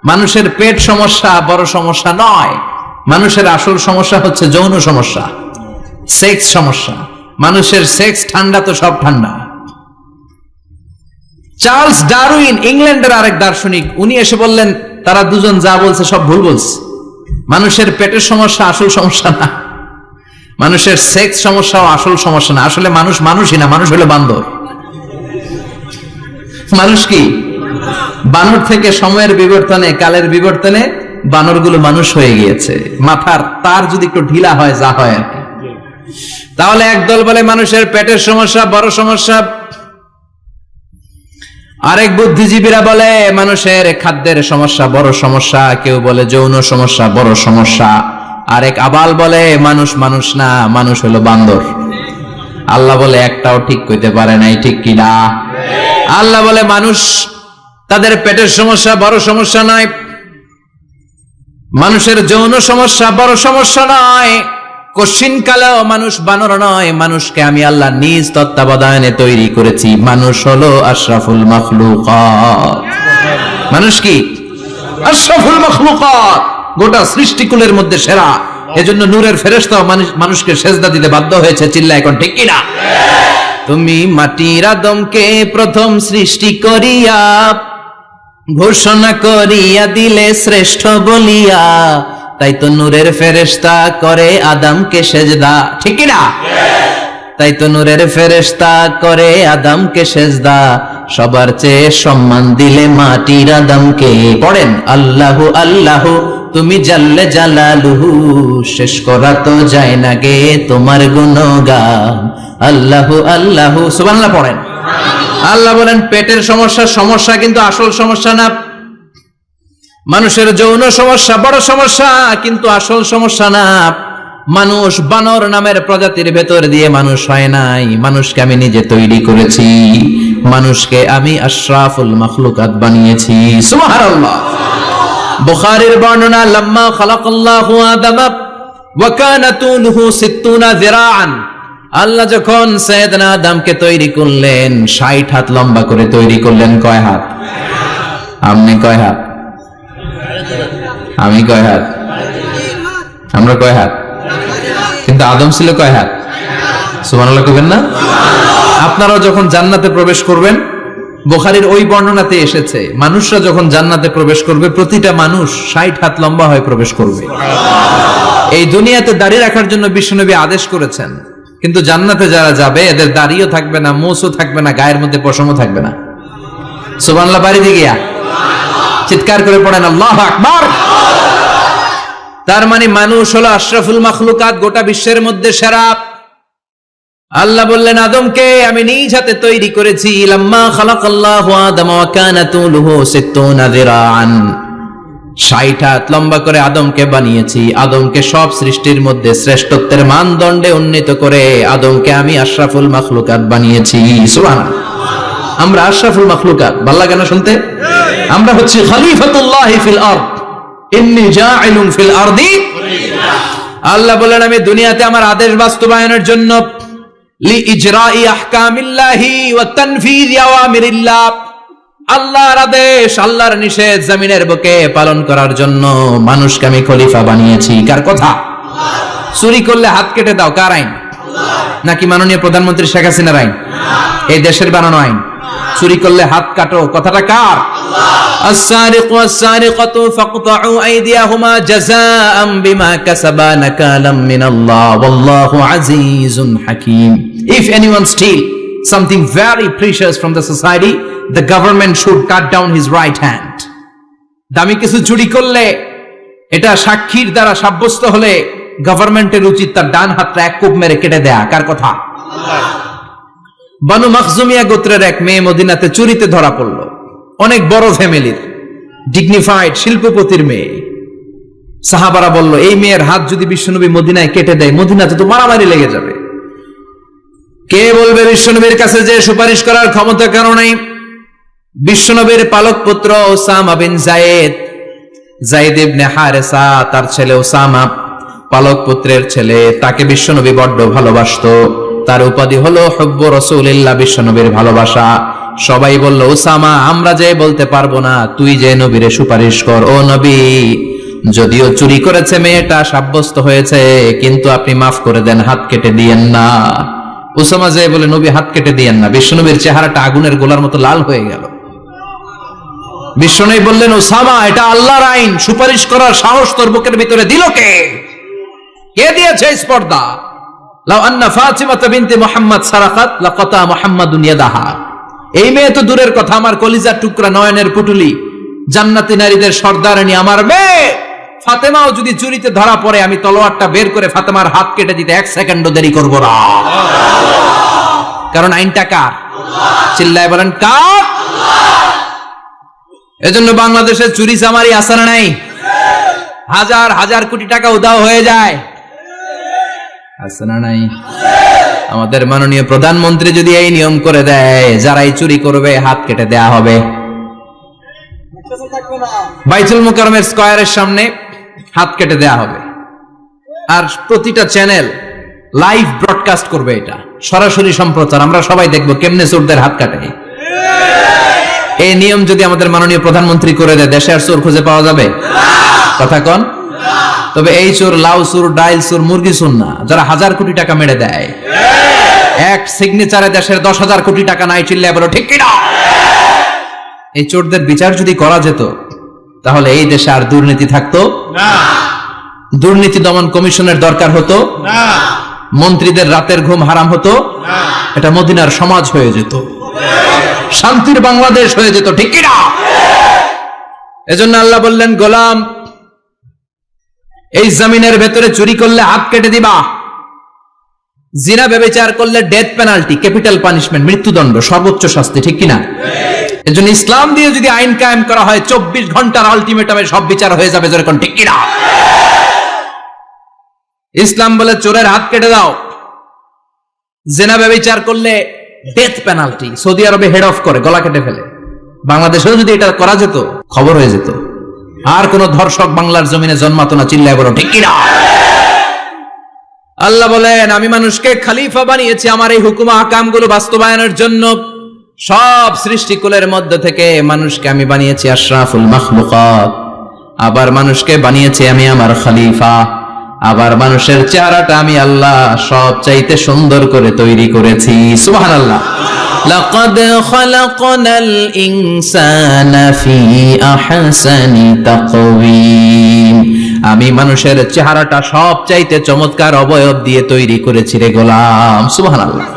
মানুষের পেট সমস্যা বড় সমস্যা নয়, মানুষের আসল সমস্যা হচ্ছে যৌন সমস্যা, সেক্স সমস্যা। মানুষের সেক্স ঠান্ডা তো সব ঠান্ডা। চার্লস ডারউইন, ইংল্যান্ডের আরেক দার্শনিক, উনি এসে বললেন তারা দুজন যা বলছে সব ভুল বলছে, মানুষের পেটের সমস্যা আসল সমস্যা না, মানুষের সেক্স সমস্যাও আসল সমস্যা না, আসলে মানুষ মানুষই না, মানুষ হলো বান্দর। মানুষ কি বানর থেকে সময়ের বিবর্তনে, কালের বিবর্তনে বানরগুলো মানুষ হয়ে গিয়েছে। মাথার তার যদি একটু ঢিলা হয়, যা হয় আর কি। তাহলে একদল বলে মানুষের পেটের সমস্যা বড় সমস্যা, আরেক বুদ্ধিজীবীরা বলে মানুষের খাদ্যের সমস্যা বড় সমস্যা, কেউ বলে যৌন সমস্যা বড় সমস্যা, আরেক আবাল বলে মানুষ মানুষ না, মানুষ হলো বান্দর। আল্লাহ বলে একটাও ঠিক কইতে পারে নাই, ঠিক কিনা? আল্লাহ বলে মানুষ তাদের পেটের সমস্যা বড় সমস্যা নয়, মানুষের যৌন সমস্যা বড় সমস্যা নয়, কশিন কালেও মানুষ বানর নয়, মানুষকে আমি আল্লাহ নিজ তত্ত্বাবধানে তৈরি করেছি। মানুষ হলো আশরাফুল মাখলুকাত। মানুষ কি আশরাফুল মাখলুকাত, গোটা সৃষ্টিকুলের মধ্যে সেরা। এজন্য নূরের ফেরেশতাও মানুষকে সেজদা দিতে বাধ্য হয়েছে। চিল্লা এখন ঠিক কিনা? তুমি মাটির আদমকে প্রথম সৃষ্টি করিয়া ঘোষণা করিয়া দিলে শ্রেষ্ঠ বলিয়া, তাই তো নূরের ফেরেশতা করে আদমকে সেজদা, ঠিক না? তাই তো নূরের ফেরেশতা করে আদমকে সেজদা, সবার চেয়ে সম্মান দিলে মাটির আদমকে। পড়েন আল্লাহু আল্লাহু তুমি জাল্লে জালালুহু, শেষ করা তো যায় না গে তোমার গুণগান। আল্লাহু আল্লাহু সুবহানাল্লাহ পড়েন। আল্লাহ বলেন পেটের সমস্যা সমস্যা, কিন্তু আসল সমস্যা না। মানুষের যৌন সমস্যা বড় সমস্যা, কিন্তু আসল সমস্যা না। মানুষ বানর নামের প্রজাতির ভেতর দিয়ে মানুষ হয় নাই, মানুষকে আমি নিজে তৈরি করেছি, মানুষকে আমি আশরাফুল মাখলুকাত বানিয়েছি। সুবহানাল্লাহ। বুখারীর বর্ণনা, লাম্মা খালাকাল্লাহু আদম ওয়া কানা তুলুহু 60 যিরাআন, আল্লাহ যখন সাইয়েদনা আদমকে তৈরি করলেন 60 হাত লম্বা করে তৈরি করলেন। কয় হাত? আপনি কয় হাত? আমি কয় হাত? আমরা কয় হাত? কিন্তু আদম ছিল কয় হাত? সুবহানাল্লাহ কইবেন না? আপনারা যখন জান্নাতে প্রবেশ করবেন, বুখারীর ওই বর্ণনাতে এসেছে মানুষরা যখন জান্নাতে প্রবেশ করবে প্রতিটা মানুষ 60 হাত লম্বা হয়ে প্রবেশ করবে। এই দুনিয়াতে দাড়ি রাখার জন্য বিশ্বনবী আদেশ করেছেন, কিন্তু জান্নাতে যারা যাবে এদের দাড়িও থাকবে না, মোছও থাকবে না, গায়ের মধ্যে পশমও থাকবে না। সুবহানাল্লাহ বাড়ি দিয়ে গিয়া চিৎকার করে পড়েন আল্লাহু আকবার। তার মানে মানুষ হলো আশরাফুল মাখলুকাত, গোটা বিশ্বের মধ্যে সেরা। আল্লাহ বললেন আদমকে আমি নিজ হাতে তৈরি করেছি। লাম্মা খালাকাল্লাহু আদম ওয়া কানা তুলুহু 60 যিরাআন, 60 হাত লম্বা করে আদমকে বানিয়েছি। আদমকে সব সৃষ্টির মধ্যে শ্রেষ্ঠত্বের মানদণ্ডে উন্নীত করে আদমকে আমি আশরাফুল মাখলুকাত বানিয়েছি। সুবহানাল্লাহ। আমরা আশরাফুল মাখলুকাত, ভালো লাগে না শুনতে? আমরা হচ্ছে খলিফাতুল্লাহি ফিল আরদ, ইন্নী জাইলুন ফিল আরদি। আল্লাহ বলেন আমি দুনিয়াতে আমার আদেশ বাস্তবায়নের জন্য, লি ইজরাই আহকামিল্লাহি ওয়া তানফিযি আওয়ামিরিল্লাহ, আল্লাহর আদেশ আল্লাহর নিষেধ জমিনের বুকে পালন করার জন্য মানুষকে আমি খলিফা বানিয়েছি। কার কথা? চুরি করলে হাত কেটে দাও, কার আইন? নাকি মাননীয় প্রধানমন্ত্রী শেখ হাসিনার আইন? এই দেশের বানানো আইন। চুরি করলে হাত কাটো, কথাটা কার? আস-সারিকু ওয়াস-সারিকাতু ফাকতাউ আইদিয়াহুমা জাযাআম বিমা কাসাবা নাকালাম মিনাল্লাহ ওয়াল্লাহু আজিজুন হাকীম। If anyone steal something very precious from the society, the government should cut down his right hand. দামি কিছু চুরি করলে এটা সাক্ষীর দ্বারা সাব্যস্ত হলে গভর্নমেন্টের উচিত তার ডান হাতটা এক কোপ মেরে কেটে দেয়া। কার কথা? বানু মাখজুমিয়া গোত্রের এক মেয়ে মদিনাতে চুরিতে ধরা পড়ল। অনেক বড় ফ্যামিলির, ডিগনিফাইড শিল্পপতির মেয়ে। সাহাবারা বলল এই মেয়ের হাত যদি বিশ্বনবী মদিনায় কেটে দেয়, মদিনাতে তো মারামারি লেগে যাবে। কে বলবে বিশ্বনবীর কাছে যে সুপারিশ করার ক্ষমতা কারো নাই? বিশ্বনবীর পালক পুত্র ওসামা বিন যায়েদ, যায়েদ ইবনে হারেসা, তার ছেলে ওসামা পালক পুত্রের ছেলে, তাকে বিশ্বনবী বড্ড ভালোবাসতো। তার উপাধি হলো হুব্বু রাসূলিল্লাহ, বিশ্বনবীর ভালোবাসা। সবাই বলল ওসামা আমরা যে বলতে পারবো না, তুই যে নবীরে সুপারিশ কর। ও নবী, যদিও চুরি করেছে মেয়েটা, সাব্যস্ত হয়েছে, কিন্তু আপনি মাফ করে দেন, হাত কেটে দিয়েন না। ওসামা যে বলে নবী হাত কেটে দিয়েন না। বিশ্বনবীর চেহারাটা আগুনের গোলার মতো লাল হয়ে গেল। বিশ্বনবী বললেন ওসামা এটা আল্লাহর আইন, সুপারিশ করার সাহস তোর বুকের ভিতরে দিল কে? কে দিয়েছে স্পর্ধা? লাউ আন্না ফাতিমা বিনতে মুহাম্মদ সারাকাত লাকাতা মুহাম্মাদুন ইয়াদাহা। এই মেয়ে তো দূরের কথা, আমার কলিজার টুকরা, নয়নের পুটুলি, জান্নাতি নারীদের সর্দারানী আমার মেয়ে ফাতেমাও যদি চুরিতে ধরা পড়ে, আমি তলোয়ারটা বের করে ফাতেমার হাত কেটে দিতে 1 সেকেন্ডও দেরি করব না। কারণ আইনটা কার? চিল্লায় বলেন কার? এজন্য বাংলাদেশের চুরি চামারি আছে না নাই? হাজার হাজার কোটি টাকা উধাও হয়ে যায়, আছে না নাই? আমাদের মাননীয় প্রধানমন্ত্রী যদি এই নিয়ম করে দেয়, যারাই চুরি করবে হাত কেটে দেয়া হবে। বাইতুল মুকাররমের স্কয়ারের সামনে হাত কেটে দেয়া হবে, আর প্রতিটা চ্যানেল লাইভ ব্রডকাস্ট করবে, এটা সরাসরি সম্প্রচার, আমরা সবাই দেখবো কেমনে চোরদের হাত কাটে। এই নিয়ম যদি আমাদের মাননীয় প্রধানমন্ত্রী করে দেয়, দেশে আর চোর খুঁজে পাওয়া যাবে? কথা কন। তবে এই চোর লাউ চোর, ডাইল চোর, মুরগি চোর না, যারা হাজার কোটি টাকা মেরে দেয়। এক সিগনেচারে দেশের 10,000 কোটি টাকা নাই, চিল্লায় বলো ঠিক কিনা? এই চোরদের বিচার যদি করা যেত, তাহলে এই দেশে আর দুর্নীতি থাকতো না, দুর্নীতি দমন কমিশনের দরকার হতো না, মন্ত্রীদের রাতের ঘুম হারাম হতো না, এটা মদিনার সমাজ হয়ে যেত, শান্তির বাংলাদেশ হয়ে যেত, ঠিক কিনা? এজন্য আল্লাহ বললেন, গোলাম এই জমিনের ভেতরে চুরি করলে হাত কেটে দিবা, জিনা ব্যভিচার করলে ডেথ পেনাল্টি, ক্যাপিটাল পানিশমেন্ট, মৃত্যুদণ্ড, সর্বোচ্চ শাস্তি, ঠিক কিনা? এজন্য ইসলাম দিয়ে যদি আইন কায়েম করা হয়, 24 ঘন্টার আলটিমেটামে সব বিচার হয়ে যাবে, যেরকম, ঠিক কিনা? ইসলাম বলে চোরের হাত কেটে দাও, জিনা ব্যভিচার করলে ডেথ পেনাল্টি, সৌদি আরবে হেড অফ করে গলা কেটে ফেলে। বাংলাদেশেও যদি এটা করা যেত, খবর হয়ে যেত, আর কোন ধর্ষক বাংলার জমিনে জন্মাতো না, চিল্লায় বলো ঠিক কিনা? আল্লাহ বলেন, আমি মানুষকে খলিফা বানিয়েছি আমার এই হুকুম আহকামগুলো বাস্তবায়নের জন্য। সব সৃষ্টিকুলের মধ্যে থেকে মানুষকে আমি বানিয়েছি আশরাফুল মাখলুকাত, আবার মানুষকে বানিয়েছি আমি আমার খলিফা, আবার মানুষের চেহারাটা আমি আল্লাহ সব চাইতে সুন্দর করে তৈরি করেছি। সুবহানাল্লাহ। লাকাদ খালাকনাল ইনসানা ফি আহসানি তাকওয়িম, আমি মানুষের চেহারাটা সব চাইতে চমৎকার অবয়ব দিয়ে তৈরি করেছি রে গোলাম। সুবহানাল্লাহ।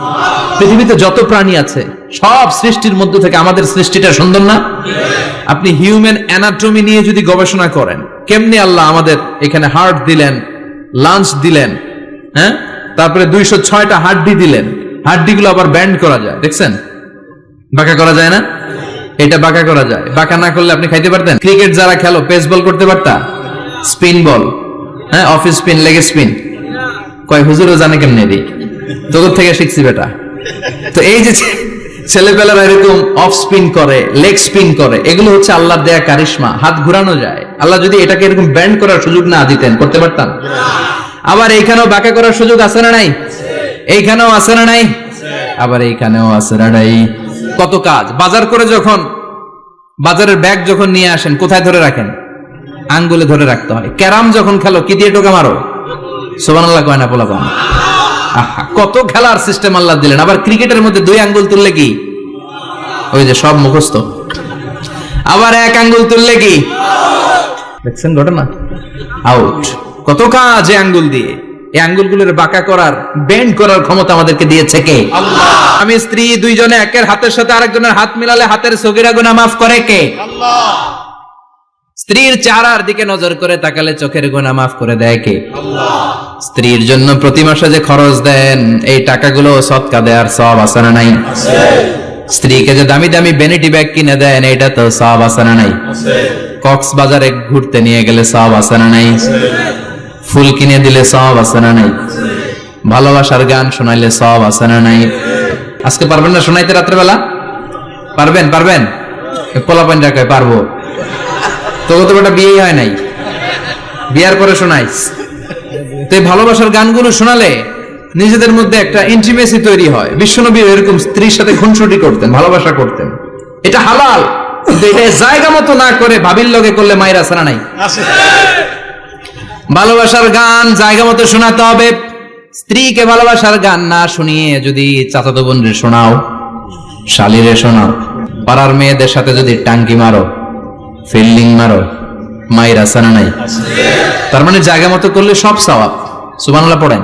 পৃথিবীতে যত প্রাণী আছে সব সৃষ্টির মধ্যে থেকে আমাদের সৃষ্টিটা সুন্দর না? আপনি হিউম্যান অ্যানাটমি নিয়ে যদি গবেষণা করেন, কেমনে আল্লাহ আমাদের এখানে হার্ট দিলেন, লাঞ্চ দিলেন, হ্যাঁ, তারপরে 206টা হাড্ডি দিলেন, হাড্ডিগুলো আবার ব্যান্ড করা যায়, দেখছেন? বাঁকা করা যায় না? এটা বাঁকা করা যায়। বাঁকা না করলে আপনি খাইতে পারতেন? ক্রিকেট যারা খেলো, পেস বল করতে পারতা? স্পিন বল, হ্যাঁ, অফ স্পিন, লেগ স্পিন, কয় হুজুরও জানে কেমনে রে, তোর থেকে শিখছি বেটা। তো এই যে ছেলেবেলারা এরকম অফ স্পিন করে, লেগ স্পিন করে, এগুলো হচ্ছে আল্লাহর দেয়া কারিশমা, হাত ঘুরানো যায়। আল্লাহ যদি এটাকে এরকম ব্যান্ড করার সুযোগ না দিতেন, করতে পারতাম? আবার এইখানেও বাঁকা করার সুযোগ আছে না নাই? এইখানেও আছে না নাই? আবার এইখানেও আছে না নাই? কত কাজ। বাজার করে যখন বাজারের ব্যাগ যখন নিয়ে আসেন, কোথায় ধরে রাখেন? আঙ্গুলে ধরে রাখতে হয়। ক্যারাম যখন খেলো, কি দিয়ে টোকা মারো? সুবহানাল্লাহ কয় না পোলাপান? কত খেলার সিস্টেম আল্লাহ দিলেন। আবার ক্রিকেটের মধ্যে 2 আঙ্গুল তুললে কি? ওই যে সব মুখস্থ। আবার 1 আঙ্গুল তুললে কি? দেখছেন ঘটনা? আউট। কত কাজ এই আঙ্গুল দিয়ে। এই আঙ্গুলগুলোর বাঁকা করার, বেন্ড করার ক্ষমতা আমাদেরকে দিয়েছে কে? আল্লাহ। আমি স্ত্রী দুইজনে একের হাতের সাথে আরেকজনের হাত মিলালে হাতের সগীরা গুনাহ মাফ করে কে? আল্লাহ। স্ত্রীর চেহারার দিকে নজর করে তাকালে চোখের গুনাহ মাফ করে দেয় কে? আল্লাহ। স্ত্রীর জন্য প্রতি মাসে যে খরচ দেন, এই টাকাগুলো সদকা দেওয়ার সওয়াব আছে না নাই? আছে। স্ত্রীকে যে দামি দামি ভ্যানিটি ব্যাগ কিনে দেন, এটা তো সওয়াব আছে না নাই? আছে। কক্সবাজারে ঘুরতে নিয়ে গেলে সওয়াব আছে না নাই? আছে। ফুল কিনে দিলে সওয়াব আছে না নাই? আছে। ভালোবাসার গান শোনাইলে সওয়াব আছে না নাই? আজকে পারবেন না শোনাইতে রাত্রেবেলা? পারবেন? পারবেন? পোলাপান ডাকায় পারবো। তোকে তো বেটা বিয়েই হয় নাই, বিয়ার পরে শোনাইস। তো এই ভালোবাসার গানগুলো শোনালে নিজেদের মধ্যে একটা ইন্টিমেসি তৈরি হয়। বিশ্বনবী এরকম স্ত্রীর সাথে খুনসুটি করতেন, ভালোবাসা করতেন। এটা হালাল, কিন্তু এটা জায়গা মতো না করে ভাবির লগে করলে মায়ের আসে না নাই? ভালোবাসার গান জায়গা মতো শোনাতে হবে। স্ত্রীকে ভালোবাসার গান না শুনিয়ে যদি চাচাতো বোনরে শোনাও, শালিরে শোনাও, পাড়ার মেয়েদের সাথে যদি টাঙ্কি মারো, ফিল্ডিং মারো, মায়ের আসে না নাই? তার মানে জায়গা মতো করলে সব সওয়াব। সুবহানাল্লাহ পড়েন।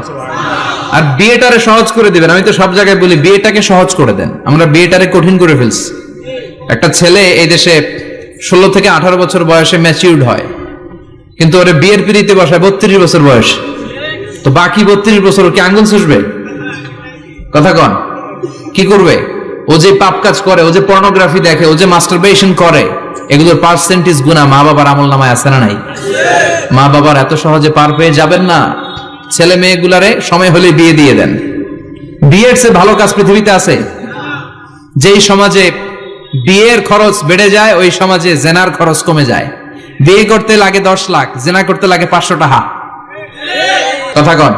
আর বিয়েটারে সহজ করে দিবেন। আমি তো সব জায়গায় বলি বিয়েটাকে সহজ করে দেন, আমরা বিয়েটারে কঠিন করে ফেলছি। একটা ছেলে এই দেশে 16 থেকে 18 বছর বয়সে ম্যাচিউরড হয়, কিন্তু ওরে বিয়ের পিড়িতে বসায় 32 বছর বয়স। তো বাকি 32 বছর কি আঙ্গুল চুষবে? কথা কন, কি করবে? ও যে পাপ কাজ করে, ও যে পর্নোগ্রাফি দেখে, ও যে মাস্টারবেশন করে, এগুলোর পার্সেন্টেজ গুণা মা বাবার আমল নামায় আছে না নাই? মা বাবার এত সহজে পার পেয়ে যাবেন না। ছেলে মেয়েগুলারে সময় হলে বিয়ে দিয়ে দেন। বিয়ের চেয়ে ভালো কাজ পৃথিবীতে আছে? যেই সমাজে বিয়ের খরচ বেড়ে যায় ওই সমাজে জেনার খরচ কমে যায়। বিয়ে করতে লাগে 10 লাখ, জেনা করতে লাগে 500 টাকা। কথা কন।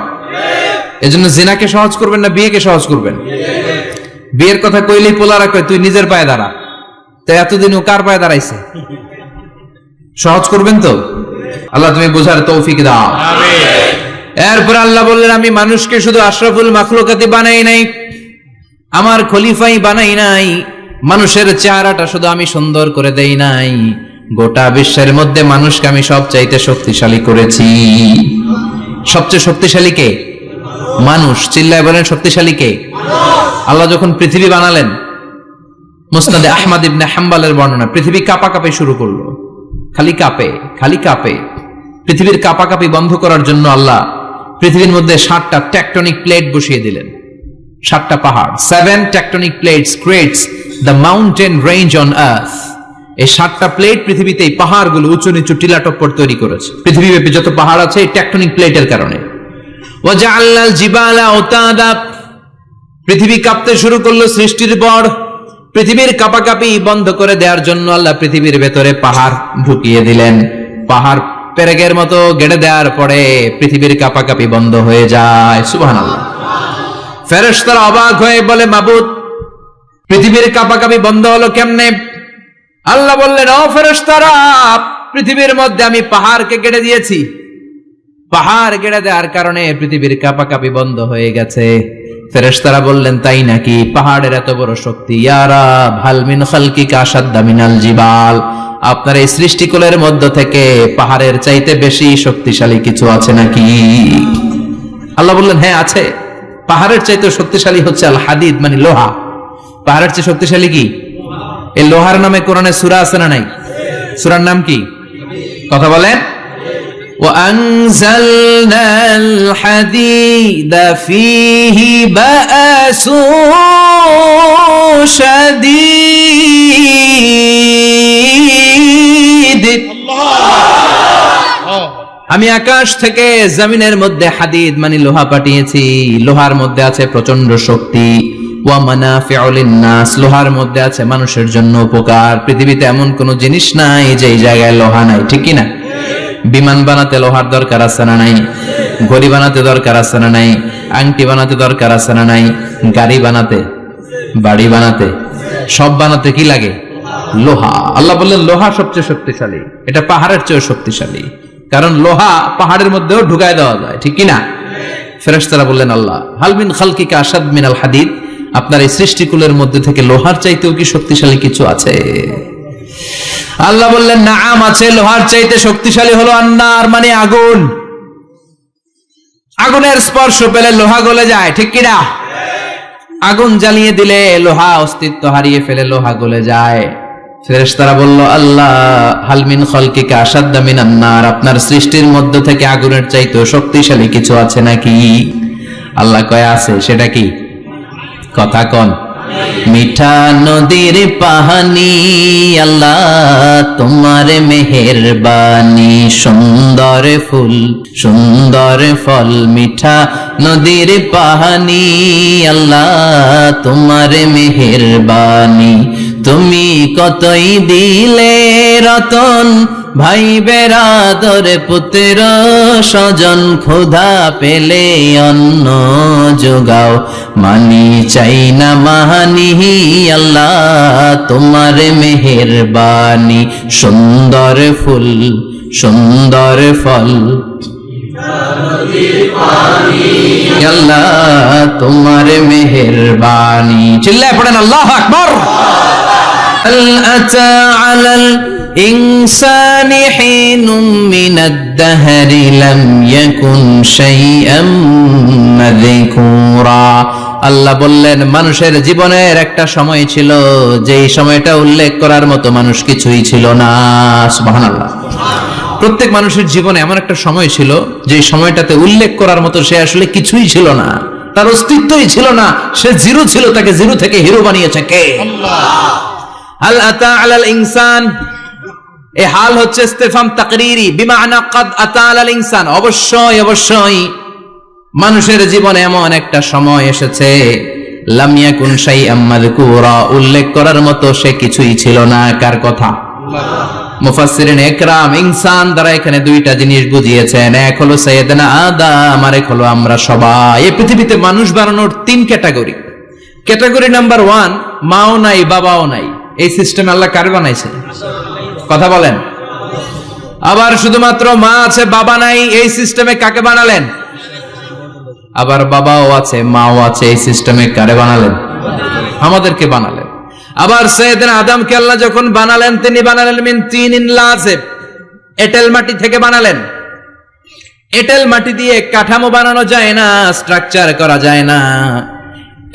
এজন্য জেনাকে সহজ করবেন না বিয়েকে সহজ করবেন? বিয়ের কথা কইলেই পোলারা কয় তুই নিজের পায়ে দাঁড়া। তো এতদিন ও কার পায়ে দাঁড়াইছে? সহজ করবেন তো? আল্লাহ তুমি বোঝার তৌফিক দাও। এরপর আল্লাহ বললেন আমি মানুষকে শুধু আশরাফুল মাখলুকাতি বানাই নাই, আমার খলিফাই বানাই নাই। মানুষের চেহারাটা শুধু আমি সুন্দর করে দেই নাই, গোটা বিশ্বের মধ্যে মানুষকে আমি সবচাইতে শক্তিশালী করেছি। সবচেয়ে শক্তিশালী কে? মানুষ। চিল্লায় বলেন শক্তিশালী কে? আল্লাহ যখন পৃথিবী বানালেন, মুসনাদে আহমদ ইবনে হাম্বলের বর্ণনা, পৃথিবী কাঁপাকাঁপি শুরু করলো। খালি কাঁপে, খালি কাঁপে। পৃথিবীর কাঁপাকাঁপি বন্ধ করার জন্য আল্লাহ পৃথিবীর মধ্যে 7টা টেকটনিক প্লেট বসিয়ে দিলেন। 7টা পাহাড়। 7 tectonic plates creates the mountain range on earth. এই 7টা প্লেট পৃথিবীতে এই পাহাড়গুলো উঁচু নিচু টিলা টপ্পর তৈরি করেছে। পৃথিবীব্যাপী যত পাহাড় আছে এই টেকটনিক প্লেটের কারণে। ওয়াজআলনাল জিবালা আওতাদা, পৃথিবী কাঁপতে শুরু করলো সৃষ্টির পর। পৃথিবীর কাঁপাকাঁপি বন্ধ করে দেওয়ার জন্য আল্লাহ পৃথিবীর ভেতরে পাহাড় ঢুকিয়ে দিলেন। পাহাড় পেরেকের মতো গেড়ে দেওয়ার পরে পৃথিবীর কাঁপাকাঁপি বন্ধ হয়ে যায়। সুবহানাল্লাহ। ফেরেশতারা অবাক হয়ে বলে মাবুদ, পৃথিবীর কাঁপাকাঁপি বন্ধ হলো কেমনে? আল্লাহ বললেন, ও ফেরেশতারা, পৃথিবীর মধ্যে আমি পাহাড়কে গেড়ে দিয়েছি। পাহাড় গেড়ে দেওয়ার কারণে পৃথিবীর কাঁপাকাঁপি বন্ধ হয়ে গেছে। ফেরেশতারা বললেন, তাই নাকি? পাহাড়ের এত বড় শক্তি। ইয়া রাব, হাল মিন খালকিকা আশাদ্দা মিনাল জিবাল, আপনার এই সৃষ্টিকুলের মধ্য থেকে পাহাড়ের চাইতে বেশি শক্তিশালী কিছু আছে নাকি? আল্লাহ বললেন, হ্যাঁ আছে। পাহাড়ের চাইতে শক্তিশালী হচ্ছে আল হাদিদ, মানে লোহা। পাহাড়ের চেয়ে শক্তিশালী কি? এই লোহার নামে কোরআনে সূরা আছে না নাই? সূরার নাম কি? কথা বলেন। وأنزلنا الحديد فيه بأس شديد। আমি আকাশ থেকে জমিনের মধ্যে হাদিদ মানে লোহা পাঠিয়েছি। লোহার মধ্যে আছে প্রচন্ড শক্তি। ওয়া মানাফিউ লিন-নাস, লোহার মধ্যে আছে মানুষের জন্য উপকার। পৃথিবীতে এমন কোন জিনিস নাই যে এই জায়গায় লোহা নাই, ঠিক কি না? বিমান বানাতে লোহার দরকার আছে না নাই? ঘড়ি বানাতে দরকার আছে না নাই? আংটি বানাতে দরকার আছে না নাই? গাড়ি বানাতে, বাড়ি বানাতে, সব বানাতে কি লাগে? লোহা। আল্লাহ বললেন লোহা সবচেয়ে শক্তিশালী। এটা পাহাড়ের চেয়ে শক্তিশালী, কারণ লোহা পাহাড়ের মধ্যেও ঢুকায় দেওয়া যায়, ঠিক কি না? ফেরেশতারা বললেন, আল্লাহ হাল মিন খালকিকা আশাদ মিনাল হাদিদ, আপনার এই সৃষ্টিকুলের মধ্যে থেকে লোহার চাইতেও কি শক্তিশালী কিছু আছে? আল্লাহ বললেন, নাআম আছে। লোহার চাইতে শক্তিশালী হলো আন্নার, মানে আগুন। আগুনের স্পর্শ পেলে লোহা গলে যায়, ঠিক কি না? আগুন জ্বালিয়ে দিলে লোহা অস্তিত্ব হারিয়ে ফেলে, লোহা গলে যায়। ফেরেশতারা বলল, আল্লাহ হাল মিন খালকিকা আশাদ্দা মিনান নার, আপনার সৃষ্টির মধ্য থেকে আগুনের চাইতেও শক্তিশালী কিছু আছে নাকি? আল্লাহ কয় আছে। সেটা কি? কথা কন। মিঠা নদীর পাহানি, আল্লাহ তোমার মেহেরবানি। সুন্দর ফুল, সুন্দর ফল, মিঠা নদীর পাহানি, আল্লাহ তোমার মেহেরবানি। তুমি কতই দিলে রতন, ভাই বেরাদর পুত্র স্বজন। ক্ষুধা পেলে অন্ন যোগাও, মানি চাই না মাহানি, আল্লাহ তোমার মেহেরবানি। সুন্দর ফুল, সুন্দর ফল, আল্লাহ তোমার মেহেরবানি। চিল্লায় পড়েন আল্লাহু আকবার। হাল আতা আলাল ইনসানি হিনুম মিনাদ দাহরি লাম ইয়াকুন শাইআম মাযকুরা। আল্লাহ বললেন মানুষের জীবনের একটা সময় ছিল যেই সময়টা উল্লেখ করার মতো মানুষ কিছুই ছিল না। সুবহানাল্লাহ। প্রত্যেক মানুষের জীবনে এমন একটা সময় ছিল যে সময়টাতে উল্লেখ করার মতো সে আসলে কিছুই ছিল না, তার অস্তিত্বই ছিল না, সে জিরো ছিল, তাকে জিরো থেকে হিরো বানিয়েছে কে? আল্লাহ। হাল আতা আলাল ইনসান, এই হাল হচ্ছে ইস্তিফহাম তাকরীরি বিমানা ক্বাদ আতা আলাল ইনসান, অবশ্যই অবশ্যই মানুষের জীবনে এমন একটা সময় এসেছে লাম ইয়াকুন শাইআম মাযকুরা, উল্লেখ করার মতো সে কিছুই ছিল না। কার কথা? মুফাসসিরিন একরাম ইনসান দ্বারা এখানে দুইটা জিনিস বুঝিয়েছেন, এক হলো সাইয়েদনা আদম আর এক হলো আমরা সবাই। এই পৃথিবীতে মানুষ বানানোর তিন ক্যাটাগরি। ক্যাটাগরি নাম্বার 1, মাও নাই বাবাও নাই, এই সিস্টেম আল্লাহ কার বানাইছে? কথা বলেন। আবার শুধুমাত্র মা আছে বাবা নাই, এই সিস্টেমে কাকে বানালেন? আবার বাবাও আছে মাও আছে, এই সিস্টেমে কারে বানালেন? আমাদেরকে বানালেন। আবার সাইয়েদনা আদমকে আল্লাহ যখন বানালেন তিনি বানালেন মিন তিনিন লাযিব, এঁটেল মাটি থেকে বানালেন। এঁটেল মাটি দিয়ে কাঠামো বানানো যায় না, স্ট্রাকচার করা যায় না।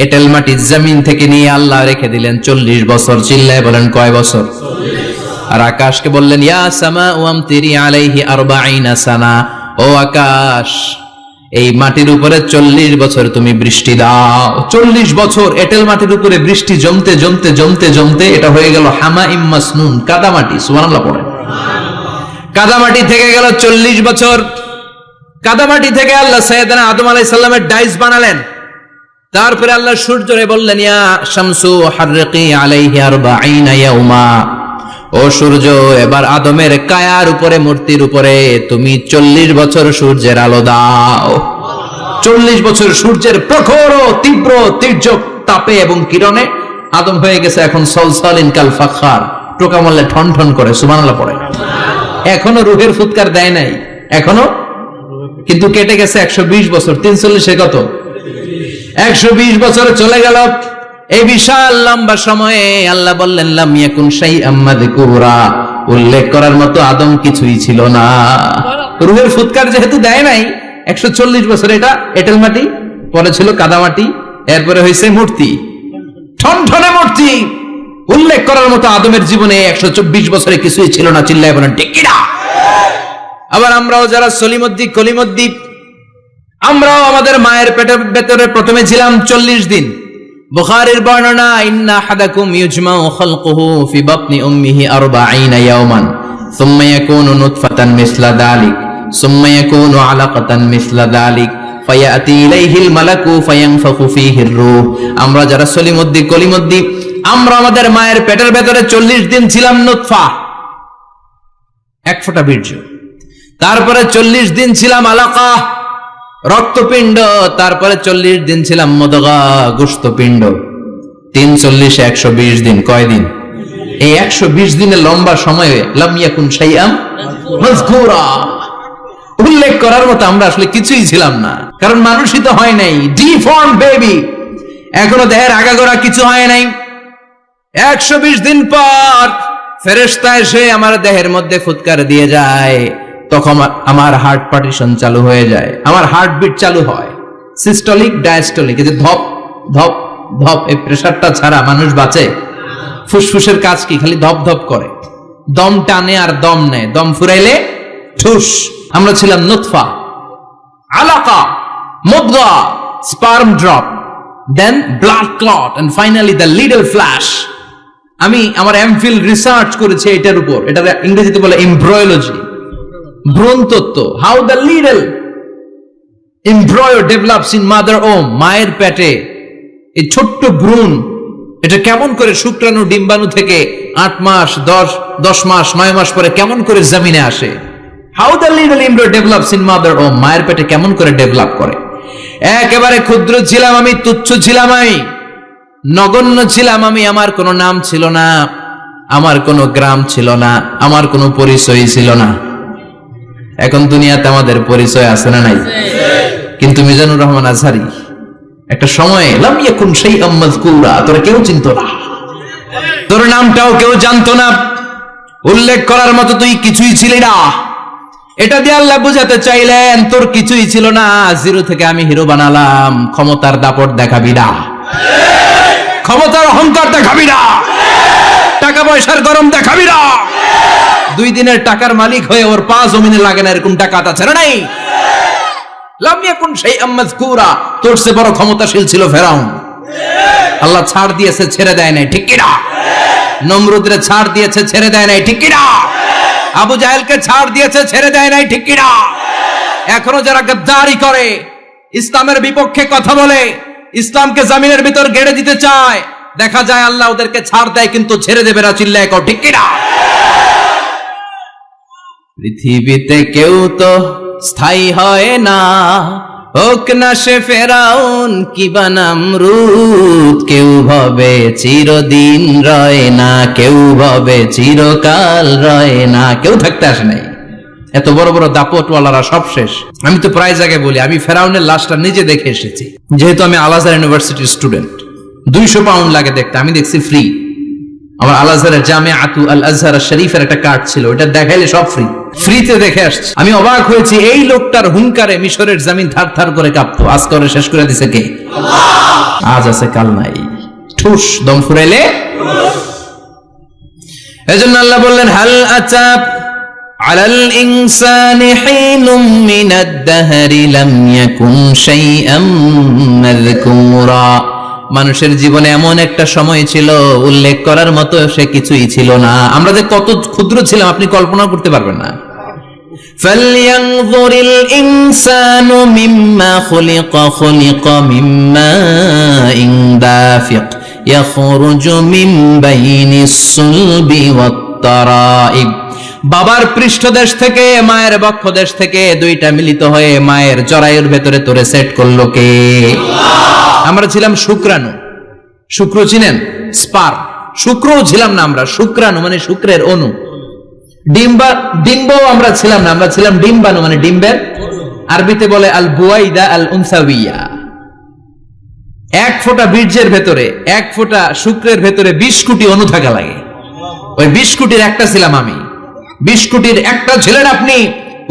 এঁটেল মাটি জমিন থেকে নিয়ে আল্লাহ রেখে দিলেন 40 বছর। চিল্লায় বলেন কয় বছর? 40। আর আকাশকে বললেন ইয়া সামাউ আমতিরি আলাইহি 40 সানা, ও আকাশ এই মাটির উপরে 40 বছর তুমি বৃষ্টি দাও। 40 বছর এঁটেল মাটির উপরে বৃষ্টি জমতে জমতে জমতে জমতে এটা হয়ে গেল হামাইম মাসনুন, কাদামাটি। সুবহানাল্লাহ পড়েন। কাদামাটি থেকে গেল 40 বছর। কাদামাটি থেকে আল্লাহ সাইয়েদনা আদম আলাইহিস সালামের ডাইস বানালেন। তারপরে আল্লাহ সূর্যরে বললেন ইয়া শামসু হাররিকি আলাইহি 40 ইয়াউমা, ও সূর্য এবার আদমের কায়ার উপরে মূর্তির উপরে তুমি 40 বছর সূর্যের আলো দাও। 40 বছর সূর্যের প্রখর ও তীব্র তীর্যক তাপে এবং কিরণে আদম হয়ে গেছে এখন সলসলিন কাল ফাখার, টোকা মারলে ঠন ঠন করে। সুবহানাল্লাহ পড়ে। এখনো রূহের ফুৎকার দেয় নাই এখনো, কিন্তু কেটে গেছে 120 বছর। 340 কত? 120 বছর চলে গেল। এই বিশাল লম্বা সময়ে আল্লাহ বললেন লাম ইয়াকুন শাইআম মাযকুরা, উল্লেখ করার মতো আদম কিছুই ছিল না। রূহের ফুৎকার যেহেতু দেয় নাই 140 বছর, এটা এঁটেল মাটি, পরে ছিল কাদামাটি, এরপরে হয়েছে মূর্তি, ঠনঠনে মূর্তি। উল্লেখ করার মতো আদমের জীবনে 124 বছরে কিছুই ছিল না। চিল্লায় বলেন ঠিক কিনা? আবার আমরাও যারা সলিমুদ্দিন কলিমুদ্দিন, আমরাও আমাদের মায়ের পেটের ভেতরে প্রথমে ছিলাম 40 দিন। বুখারীর বর্ণনা ইন্না হাদাকুম ইউজমাউ খালকুহু ফি বাতনি উম্মিহি 40 ইয়াওমান সুম্মা ইয়াকুনু নুতফাতান মিসলা যালিক সুম্মা ইয়াকুনু আলাকাতান মিসলা যালিক ফায়াতি ইলাইহিল মালাকু ফায়ানফাখু ফীহির রূহ। আমরা যারা সলিমুদ্দিন কলিমুদ্দিন, আমরা আমাদের মায়ের পেটের ভেতরে 40 দিন ছিলাম নুতফা, এক ফোঁটা বীর্য। তারপরে 40 দিন ছিলাম আলাকা, রক্তপিণ্ড। তারপরে 40 দিন ছিলাম মুদগা, গোশতপিণ্ড। 340 120 দিন। কয় দিন? এই 120 দিনের লম্বা সময়ে লাম ইয়াকুন শাইআম মাযকুরা, উল্লেখ করার মতো আমরা আসলে কিছুই ছিলাম না, কারণ মানুষই তো হয় নাই, ডিফর্ম বেবি, এখনো দেহের আগাগোড়া কিছু হয় নাই। 120 দিন পর ফেরেশতা এসে আমার দেহের মধ্যে ফুৎকার দিয়ে যায়, তখন আমার হার্ট পার্টিশন চালু হয়ে যায়, আমার হার্টবিট চালু হয়, সিস্টোলিক ডায়াস্টোলিক। এই যে ধপ ধপ ধপ, এই প্রেসারটা ছাড়া মানুষ বাঁচে? ফুসফুসের কাজ কি? খালি ধপ ধপ করে, দম টানে আর দম নেয়, দম ফুরাইলে ঠুস। আমরা ছিলাম নুতফা, আলাকা, মুদগা, sperm drop, then blood clot, and finally the little flesh. আমি আমার এমফিল রিসার্চ করেছি এটার উপর, এটা ইংরেজিতে বলে এমব্রয়োলজি, ভ্রূণতত্ত্ব। How the little embryo develops in mother womb, মায়ের পেটে এই ছোট্ট ভ্রূণ, এটা কেমন করে শুক্রাণু ডিম্বাণু থেকে 8 মাস 10 মাস 9 মাস পরে কেমন করে জমিনে আসে। How the little embryo develops in mother womb, মায়ের পেটে কেমন করে ডেভেলপ করে। একেবারে ক্ষুদ্র ছিলাম আমি, তুচ্ছ ছিলাম আমি, নগণ্য ছিলাম আমি, আমার কোনো নাম ছিল না, আমার কোনো গ্রাম ছিল না, আমার কোনো পরিচয় ছিল না। এখন দুনিয়াতে আমাদের পরিচয় আছে না নাই? কিন্তু মিজানুর রহমান আজহারী একটা সময়ে লাম ইয়াকুন শাইআম মাযকুরা, তোরা কেউ চিনতো না, তোর নামটাও কেউ জানতো না, উল্লেখ করার মতো তুই কিছুই ছিলি না। এটা দিয়ে আল্লাহ বুঝাতে চাইলেন তোর কিছুই ছিল না, জিরো থেকে আমি হিরো বানালাম। ক্ষমতার দাপট দেখাবি না, ক্ষমতার অহংকার দেখাবি না, টাকা পয়সার গরম দেখাবি না। 2 দিনের টাকার মালিক হয়ে ওর পা জমিনে লাগে না এরকম টাকা তা ছেড়ে নাই। লাম ইয়াকুন শাইআম মাযকুরা, তোর চেয়ে বড় ক্ষমতাশীল ছিল ফেরাউন। আল্লাহ ছাড় দিয়েছে, ছেড়ে দেয় নাই, ঠিক কি না? নমরুদরে ছাড় দিয়েছে, ছেড়ে দেয় নাই, ঠিক কি না? আবু জাহেলকে ছাড় দিয়েছে, ছেড়ে দেয় নাই, ঠিক কি না? এখনো যারা গদ্দারি করে, ইসলামের বিপক্ষে কথা বলে, ইসলামকে জমিনের ভিতর গেড়ে দিতে চায়, দেখা যায় আল্লাহ ওদেরকে ছাড় দেয় কিন্তু ছেড়ে দেবে না। চিল্লায় কও ঠিক কি না? পৃথিবীতে কেউ তো স্থায়ী হয় না, হোক না সে ফেরাউন কিবা নমরুদ। কেউ ভাবে চিরদিন রয় না, কেউ ভাবে চিরকাল রয় না। কেউ থাকতে আসে নাই, এত বড় বড় দাপটওয়ালারা সব শেষ। আমি তো প্রায় জায়গায় বলি আমি ফেরাউনের লাশটা নিজে দেখে এসেছি, যেহেতু আমি আল আজহার ইউনিভার্সিটির স্টুডেন্ট। 200 পাউন্ড লাগে দেখতে, আমি দেখছি ফ্রি। আমার আল আজহারের জামিআতু আল আজহার শরীফের একটা কার্ড ছিল, ওটা দেখাইলে সব ফ্রি, ফ্রিতে দেখে আসছি। আমি অবাক হয়েছি, এই লোকটার হুঙ্কারে মিশরের জমিন থার থার করে কাঁপতো, আজ করে শেষ করে দিছে কে? আল্লাহ। আজ আছে কাল নাই, ঠুস দম ফুরাইলে। এজন্য আল্লাহ বললেন হাল আতা আলাল ইনসানি হিনুম মিনাদ দাহরি লাম ইয়াকুন শাইআম মাযকুরা। মানুষের জীবনে এমন একটা সময় ছিল উল্লেখ করার মতো সে কিছুই ছিল না। আমরা যে কত ক্ষুদ্র ছিলাম আপনি কল্পনা করতে পারবেন না। ফালইয়ানযুরিল ইনসানু মিম্মা খুলিকা, খুলিকা মিম্মা ইন দাফিক ইয়াখরুজু মিন বাইনিস সুলবি ওয়াত তারাইব। বাবার পৃষ্ঠদেশ থেকে, মায়ের বক্ষদেশ থেকে দুইটা মিলিত হয়ে মায়ের জরায়ুর ভেতরে তোরে সেট করলো কে? আমরা ছিলাম শুক্রাণু। শুক্র চিনেন? স্পার। শুক্রও ছিলাম না আমরা, শুক্রাণু মানে শুক্রের অণু। ডিম্বও আমরা ছিলাম না, আমরা ছিলাম ডিম্বাণু মানে ডিম্বের। আরবিতে বলে আল বুয়াইদা আল উনসাউইয়া। 1 ফোঁটা বীর্যের ভেতরে, 1 ফোঁটা শুক্রের ভেতরে 20 কোটি অণু থাকা লাগে। ওই 20 কোটির একটা ছিলাম আমি। 20 কোটির একটা ছিলেন আপনি।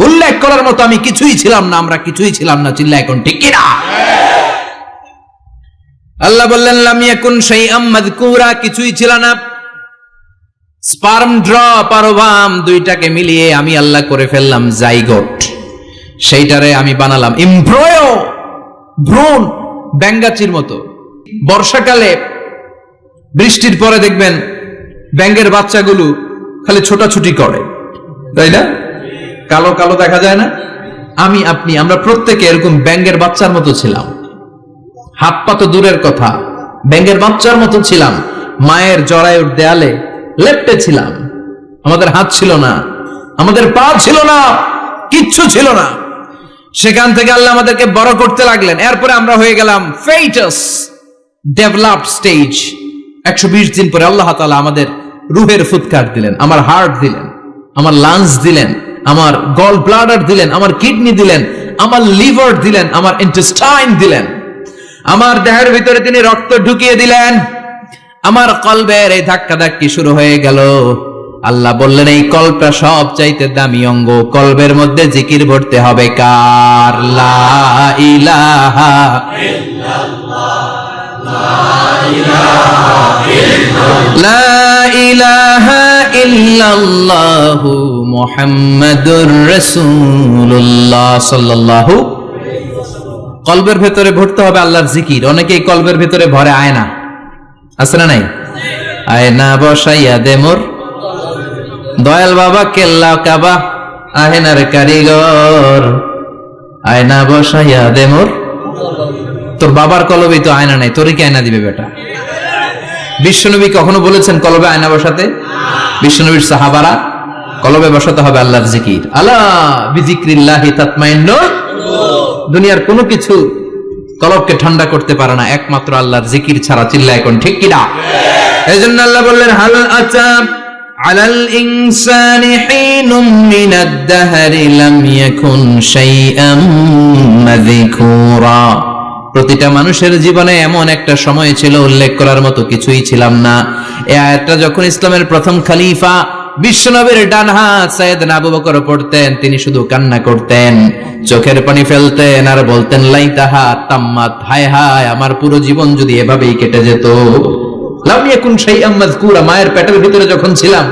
উল্লেখ করার মতো আমি কিছুই ছিলাম না, আমরা কিছুই ছিলাম না। চিল্লা এখন ঠিক কি না? আল্লাহ বললেন লাম ইয়াকুন শাইআম মাযকুরা, কিছুই ছিল না। স্পার্ম ড্রপ আর ওভাম দুইটাকে মিলিয়ে আমি আল্লাহ করে ফেললাম জাইগোট। সেইটারে আমি বানালাম এমব্রয়ো, ভ্রূণ, ব্যাঙ্গাচির মতো। বর্ষাকালে বৃষ্টির পরে দেখবেন ব্যাঙের বাচ্চাগুলো খালি ছোটাছুটি করে, তাই না? কালো কালো দেখা যায় না? আমি আপনি আমরা প্রত্যেকে এরকম ব্যাঙের বাচ্চার মতো ছিলাম। হাত পা তো দূরের কথা, ব্যাঙের বাচ্চার মতো ছিলাম। মায়ের জরায়ুর দেয়ালে লেপ্টে ছিলাম। আমাদের হাত ছিল না, আমাদের পা ছিল না, কিচ্ছু ছিল না। সেখান থেকে আল্লাহ আমাদেরকে বড় করতে লাগলেন। এরপরে আমরা হয়ে গেলাম ফেটাস, ডেভেলপড স্টেজ। 120 দিন পরে আল্লাহ তাআলা আমাদের রুহের ফুৎকার দিলেন, আমার হার্ট দিলেন, আমার লাংস দিলেন, আমার গল ব্লাডার দিলেন, আমার কিডনি দিলেন, আমার লিভার দিলেন, আমার ইন্টেস্টাইন দিলেন। আমার দেহের ভিতরে তিনি রক্ত ঢুকিয়ে দিলেন। আমার কলবের এই ধাক্কা ধাক্কি শুরু হয়ে গেল। আল্লাহ বললেন এই কলবটা সব চাইতে দামি অঙ্গ, কলবের মধ্যে জিকির ভরতে হবে কার? লা ইলাহা ইল্লাল্লাহ, লা ইলাহা ইল্লাল্লাহ মুহাম্মাদুর রাসূলুল্লাহ সাল্লাল্লাহু। কলবের ভেতরে ভরতে হবে আল্লাহর জিকির। অনেকেই কলবের ভেতরে ভরে আয়না, আছে না নাই? আয়না বসাইয়া দে মোর দয়াল বাবা, কেল্লা কাবা আহেনার কারিগর। আয়না বসাইয়া দে মোর। তোর বাবার কলবে তো আয়না নাই, তোরই কি আয়না দিবে বেটা? বিশ্বনবী কখনো বলেছেন কলবে আয়না বসাতে? বিশ্বনবীর সাহাবারা কলবে বসাতে হবে আল্লাহর জিকির। আলা বিজিক্রিল্লাহি তাতমাইন্নুল। দুনিয়ার কোনো কিছু কলবকে ঠান্ডা করতে পারে না একমাত্র আল্লাহর জিকির ছাড়া। চিল্লা এখন ঠিক কিনা? এজন্য আল্লাহ বললেন হাল আতা আলাল ইনসানি হিনুম মিনাদ দাহরি লাম ইয়াকুন শাইআম মাযকুরা। প্রতিটা মানুষের জীবনে এমন একটা সময় ছিল উল্লেখ করার মতো কিছুই ছিলাম না। এই আয়াতটা যখন ইসলামের প্রথম খলিফা বিশ্বনবীর ডান হাত সাইয়েদনা আবু বকর পড়তেন, তিনি শুধু কান্না করতেন, চোখের পানি ফেলতেন আর বলতেন লাইতাহা তাম্মাত, হায় হায় আমার পুরো জীবন যদি এভাবেই কেটে যেত। লাম ইয়াকুন শাইআম মাযকুরা, মায়ের পেটের ভিতরে যখন ছিলাম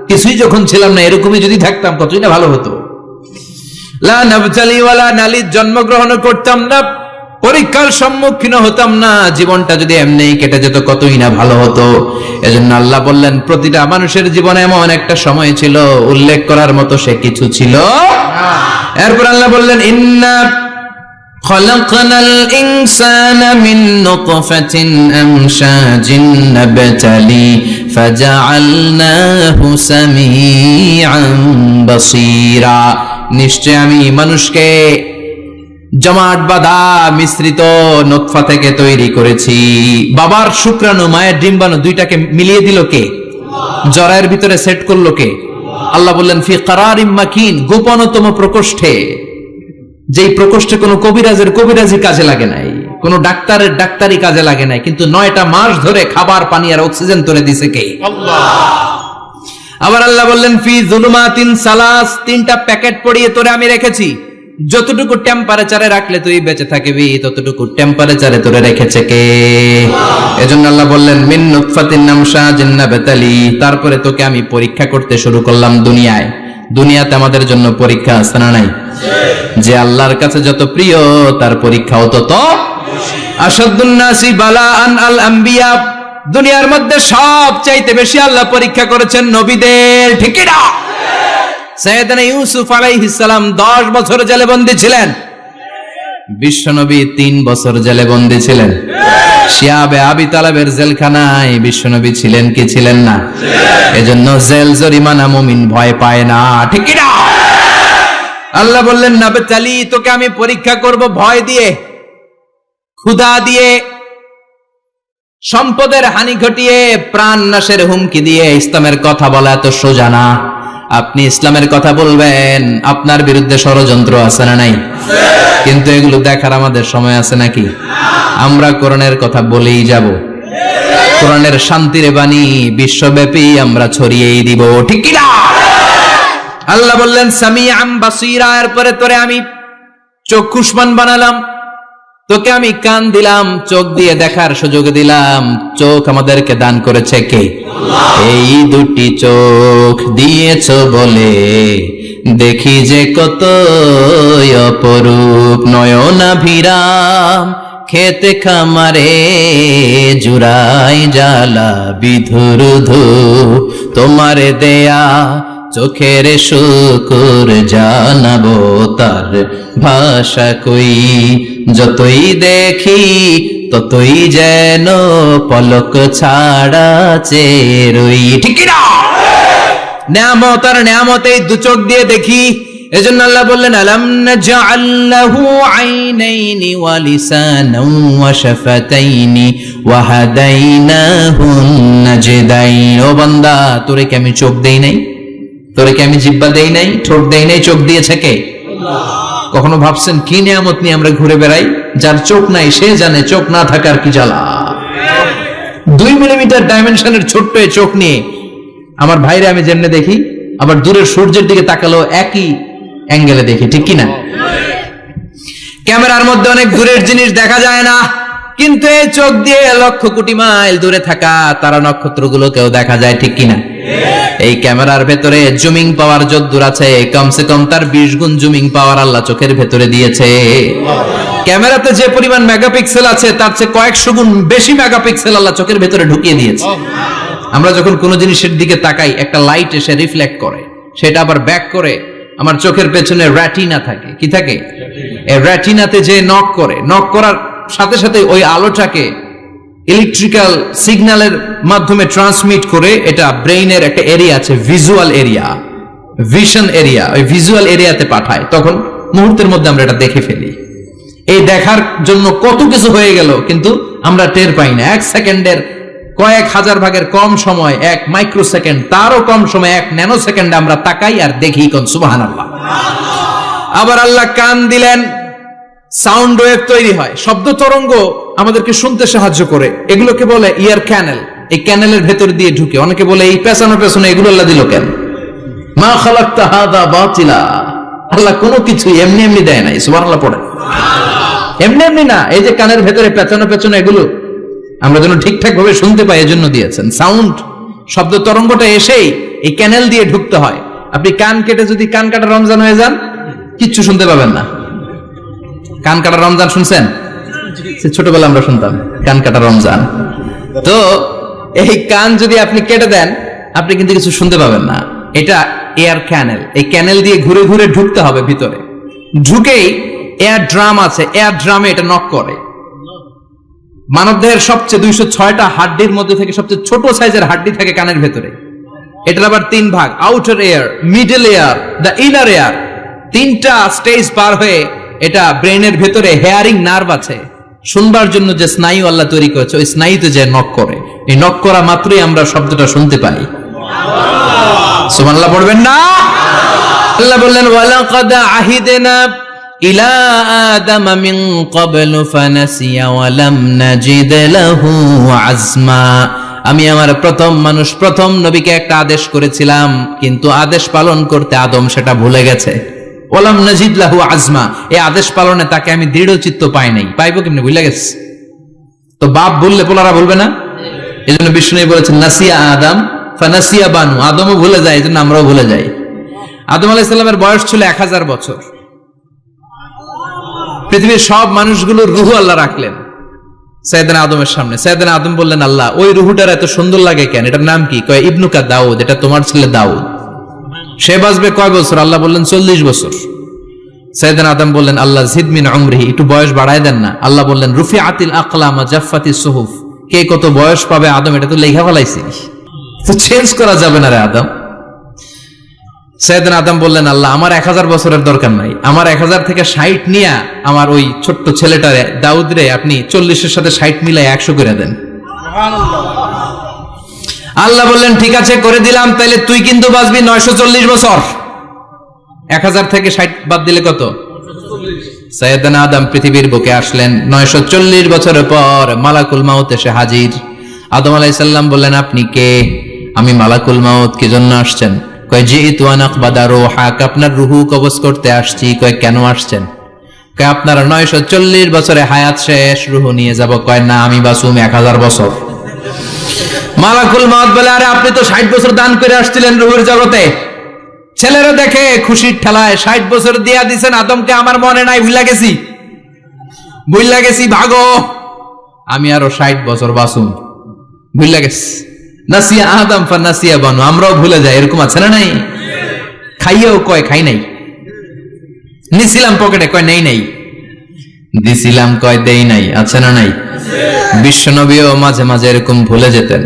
কিছুই যখন ছিলাম না, এরকমই যদি থাকতাম কতই না ভালো হতো। লা নাবতালি ওয়ালা নালিদ, জন্মগ্রহণ করতাম না, পরীক্ষার সম্মুখীন হতাম না, জীবনটা যদি এমনিই কেটে যেত কতই না ভালো হতো। এজন্য আল্লাহ বললেন প্রতিটা মানুষের জীবনে এমন একটা সময় ছিল উল্লেখ করার মতো সে কিছু ছিল না। এরপর আল্লাহ বললেন ইন্না খলাকনাল ইনসানা মিন নুতফাতিন আমশাজিন নাবতালি ফাজআলনাহু সামিআন বাসীরা, নিশ্চয় আমি মানুষকে জমাট বাঁধা মিশ্রিত নতফা থেকে তৈরি করেছি। বাবার শুক্রাণু মায়ের ডিম্বাণু দুইটাকে মিলিয়ে দিল কে? জরায়ের ভিতরে সেট করলো কে? আল্লাহ বললেন ফি কারারিম মাকিন, গোপনতম প্রকোষ্ঠে, যেই প্রকোষ্ঠে কোনো কবিরাজি কাজে লাগে নাই, কোনো ডাক্তারের ডাক্তারি কাজে লাগে নাই, কিন্তু 9টা মাস ধরে খাবার পানি আর অক্সিজেন তুলে দিছে কে? আল্লাহ। আবার আল্লাহ বললেন ফি যুলুমাতিন সালাস, 3টা প্যাকেট পড়িয়ে তোরে আমি রেখেছি, যতটুকু টেম্পারেচারে রাখলে তুই বেঁচে থাকবি ততটুকু টেম্পারেচারে তোরে রেখেছে কে? এজন্য আল্লাহ বললেন মিন নুতফাতিন আমশাজিন নাবতালি, তারপরে তোকে আমি পরীক্ষা করতে শুরু করলাম দুনিয়ায়। দুনিয়াতে আমাদের জন্য পরীক্ষা আছে না নাই? যে আল্লাহর কাছে যত প্রিয় তার পরীক্ষাও তত আশাদ্দুন নাসি বালাআন আল আম্বিয়া, দুনিয়ার মধ্যে সবচাইতে বেশি আল্লাহ পরীক্ষা করেছেন নবীদের, ঠিক কি না? সাইয়েদনা ইউসুফ আলাইহিস সালাম 10 বছর জেলে বন্দী ছিলেন, বিশ্বনবী 3 বছর জেলে বন্দী ছিলেন। শিয়াবে আবি তালেবের জেলখানায় বিশ্বনবী ছিলেন কি ছিলেন না? এজন্য জেল জরিমানা মুমিন ভয় পায় না, ঠিক কি না? আল্লাহ বললেন নাবতালি, তোকে আমি পরীক্ষা করব ভয় দিয়ে, ক্ষুধা দিয়ে, সম্পদের হানি ঘটিয়ে, প্রাণ নাশের হুমকি দিয়ে। ইসলামের কথা বলা এত সোজা না। আপনি ইসলামের কথা বলবেন, আপনার বিরুদ্ধে ষড়যন্ত্র আছে না নাই? কিন্তু এগুলো দেখার আমাদের সময় আছে নাকি? আমরা কোরআনের কথা বলেই যাব, কোরআনের শান্তির বাণী বিশ্বব্যাপী আমরা ছড়িয়েই দিব, ঠিক কি না? আল্লাহ বললেন সামিআন বাসীরা, এরপরে তোরে আমি চক্ষুষ্মান বানালাম, তোকে আমি কান দিলাম, চোখ দিয়ে দেখার সুযোগ দিলাম। চোখ আমাদেরকে দান করেছে কে? এই দুটি চোখ দিয়েছ বলে দেখি যে কত অপরূপ, নয়নাভিরাম খেতে খামারে জুড়াই জ্বালা বিধুরুধু, তোমারে দেয়া চোখের শুকুর জানাবো তার ভাষা কই, যতই দেখি ততই যেন পলক ছাড়া চেরই, ঠিক কি না? নেয়ামত আর নেয়ামতেই দু চোখ দিয়ে দেখি। এজন্য আল্লাহ বললেন আলাম নাজআল লাহু আইনাইনি ওয়া লিসানান ওয়া শাফাতাইনি ওয়া হাদাইনাহুন নাজদাইন। ও বান্দা, তোরে কি আমি চোখ দেই নাই? তোরে কি আমি জিহ্বা দেই নাই? ঠোঁট দেই নাই? চোখ দিয়েছে কে? আল্লাহ। কখনো ভাবছেন কি নিয়ামত নিয়ে আমরা ঘুরে বেড়াই? যার চোখ নাই সে জানে চোখ না থাকার কি জ্বালা। 2 মিলিমিটার ডাইমেনশনের ছোট্ট চোখ নিয়ে আমার ভাইরে আমি যেমনে দেখি, আবার দূরের সূর্যের দিকে তাকালো একই অ্যাঙ্গেলে দেখি, ঠিক কি না? ক্যামেরার মধ্যে অনেক দূরের জিনিস দেখা যায় না, কিন্তু এই চোখ দিয়ে লক্ষ কোটি মাইল দূরে থাকা তারা নক্ষত্রগুলোকেও দেখা যায়, ঠিক কি না? এই ক্যামেরার ভেতরে জুমিং পাওয়ার যদ্দূর আছে, কমসে কম তার 20 গুণ জুমিং পাওয়ার আল্লাহ চোখের ভেতরে দিয়েছে। ক্যামেরাতে যে পরিমাণ মেগাপিক্সেল আছে তার চেয়ে কয়েকশো গুণ বেশি মেগাপিক্সেল আল্লাহ চোখের ভেতরে ঢুকিয়ে দিয়েছে। আমরা যখন কোনো জিনিসের দিকে তাকাই, একটা লাইট এসে রিফ্লেক্ট করে, সেটা আবার ব্যাক করে আমার চোখের পেছনে রেটিনা থাকে। কি থাকে? এই রেটিনাতে যে নক করে, নক করার সাথে সাথে ওই আলোটাকে ইলেকট্রিক্যাল সিগন্যালের মাধ্যমে ট্রান্সমিট করে এটা ব্রেইনের একটা এরিয়া আছে, ভিজুয়াল এরিয়া, ভিশন এরিয়া, ওই ভিজুয়াল এরিয়াতে পাঠায়। তখন মুহূর্তের মধ্যে আমরা এটা দেখে ফেলি। এই দেখার জন্য কত কিছু হয়ে গেল, কিন্তু আমরা টের পাই না। 1 সেকেন্ডের কয়েক হাজার ভাগের কম সময়, 1 মাইক্রোসেকেন্ড, তারও কম সময় 1 ন্যানো সেকেন্ডে আমরা তাকাই আর দেখি। কোন সুবহানাল্লাহ। আবার আল্লাহ কান দিলেন, সাউন্ড ওয়েভ তৈরি হয়, শব্দ তরঙ্গ আমাদেরকে শুনতে সাহায্য করে, এগুলোকে বলে ইয়ার ক্যানেল। এই ক্যানেলের ভেতর দিয়ে ঢুকে। অনেকে বলে এই পেছানো পেছনে এগুলো আল্লাহ দিল কেন? মা খালাকতা হাযা বাতিলা, আল্লাহ কোনো কিছু এমনি এমনি দেয় নাই। সুবহানাল্লাহ পড়ে, এমনি এমনি না। এই যে কানের ভেতরে পেছনে পেছনে এগুলো আমরা যেন ঠিকঠাক ভাবে শুনতে পাই, এজন্য দিয়েছেন। সাউন্ড শব্দ তরঙ্গটা এসেই এই ক্যানেল দিয়ে ঢুকতে হয়। আপনি কান কেটে যদি কান কাটা রমজান হয়ে যান, কিচ্ছু শুনতে পাবেন না। কান কাটা রমজান শুনছেন? ছোটবেলা আমরা শুনতাম কান কাটা রমজান। তো এই কান যদি আপনি কেটে দেন, আপনি কিন্তু কিছু শুনতে পাবেন না। এটা এয়ার ক্যানেল। এই ক্যানেল দিয়ে ঘুরে ঘুরে ঢুকতে হবে ভিতরে। ঢুকেই এয়ার ড্রাম আছে, এয়ার ড্রামে এটা নক করে। মানবদেহের সবচেয়ে 206টা হাড্ডির মধ্যে থেকে সবচেয়ে ছোট সাইজের হাড্ডি থাকে কানের ভেতরে। এটার আবার 3 ভাগ, outer air, middle air, the inner air. 3টা স্টেজ পার হয়ে এটা ব্রেনের ভেতরে হেয়ারিং নার্ভ আছে, শুনবার জন্য যে স্নায়ু আল্লাহ তৈরি করেছে, ওই স্নায়ুতে যে নক করে। এই নক করা মাত্রই আমরা শব্দটা শুনতে পাই। সুবহানাল্লাহ পড়বেন না? আল্লাহ বললেন ওয়ালাকাদ আহিদনা ইলা আদামা মিন ক্বাবলু ফানাসিয়া ওয়া লাম নাজিদ লাহু আজমা। আমি আমার প্রথম মানুষ, প্রথম নবীকে একটা আদেশ করেছিলাম, কিন্তু আদেশ পালন করতে আদম সেটা ভুলে গেছে। ওয়ালাম নাজিদ লাহু আজমা, এই আদেশ পালনে তাকে আমি দৃঢ় চিত্ত পাই নাই। পাইবো কেমনে? ভুলে গেছে। তো বাপ বললে পোলারা বলবে না? এজন্য বিষ্ণু বলেছেন নাসিয়া আদম ফানাসিয়া বানু, আদমও ভুলে যায়, এজন্য আমরাও ভুলে যাই। আদম আলাইহিস সালামের বয়স ছিল 1000 বছর। পৃথিবীর সব মানুষগুলোর রূহ আল্লাহ রাখলেন সাইয়েদনা আদমের সামনে। সাইয়েদনা আদম বললেন, আল্লাহ ওই রূহটার এত সুন্দর লাগে কেন? এটার নাম কি? কয় ইবনুকা দাউদ, এটা তোমার ছেলে দাউদ। সে বাঁচবে কয় বছর? আল্লাহ বললেন 40 বছর। সাইয়েদনা আদম বললেন, আল্লাহ জিদ মিন উমরিহি, একটু বয়স বাড়ায় দেন না। আল্লাহ বললেন রুফিআতিল আকলাম ওয়া জাফফাতিস সুহুফ, কে কত বয়স পাবে আদম এটা তো লেখা ফেলাইছি, তো চেঞ্জ করা যাবে না রে আদম। সাইয়েদনা আদম বললেন, আল্লাহ আমার 1000 বছরের দরকার নাই, আমার 1000 থেকে 60 নিয়ে আমার ওই ছোট্ট ছেলেটারে দাউদ রে আপনি 40-এর সাথে 60 মিলাই 100 করে দেন। আল্লাহ বললেন ঠিক আছে করে দিলাম, তাইলে তুই কিন্তু বাঁচবি 940 বছর। 1000 থেকে 60 বাদ দিলে কত? সাইয়েদনা আদম পৃথিবীর বুকে আসলেন 940 বছরের পর। মালাকুল মাউত এসে হাজির। আদম আলাইহিস সালাম বললেন, আপনি কে? আমি মালাকুল মাউত। কি জন্য আসছেন? কয় জিইতু আন আকবাদা রূহাক, আপনার রূহ কবজ করতে আসছি। কয় কেন আসছেন? কয় আপনার 940 বছরে হায়াত শেষ, রূহ নিয়ে যাব। কয় না, আমি বাঁচুম 1000 বছর। মালাকুল মাউত বলে, আরে আপনি তো 60 বছর দান করে আসছিলেন রূহের জগতে, ছেলেরা দেখে খুশির ঠেলায় 60 বছর দিয়া দিছেন আদমকে। আমার মনে নাই, ভুইলা গেছি, ভাগো, আমি আরো 60 বছর বাঁচুম, ভুইলা গেছি। নাসিয়া আদম ফানাসিয়া বানু, আমরাও ভুলে যাই, এরকম আছে না নাই? খাইয়েও কয় খাই নাই, নিছিলাম পকেটে কয় নেই নাই, দিছিলাম কয় দেই নাই, আছে না নাই? বিশ্বনবীও মাঝে মাঝে এরকম ভুলে যেতেন।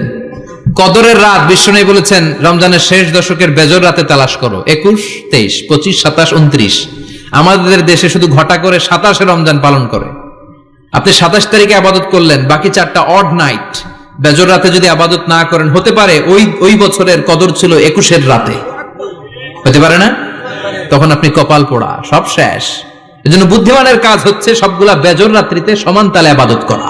কদরের রাত বিশ্বনবী বলেছেন রমজানের শেষ দশকের বেজর রাতে তালাশ করো। 21, 23, 25, 27, 29। আমাদের দেশে শুধু ঘটা করে 27 রমজান পালন করে। আপনি 27 তারিখে আবাদত করলেন, বাকি 4টা অড নাইট বেজর রাতে যদি আবাদত না করেন, হতে পারে ওই বছরের কদর ছিল 21-এর রাতে, হতে পারে না? তখন আপনি কপাল পোড়া, সব শেষ। এজন্য বুদ্ধিমানের কাজ হচ্ছে সবগুলা বেজর রাত্রিতে সমান তালে আবাদত করা।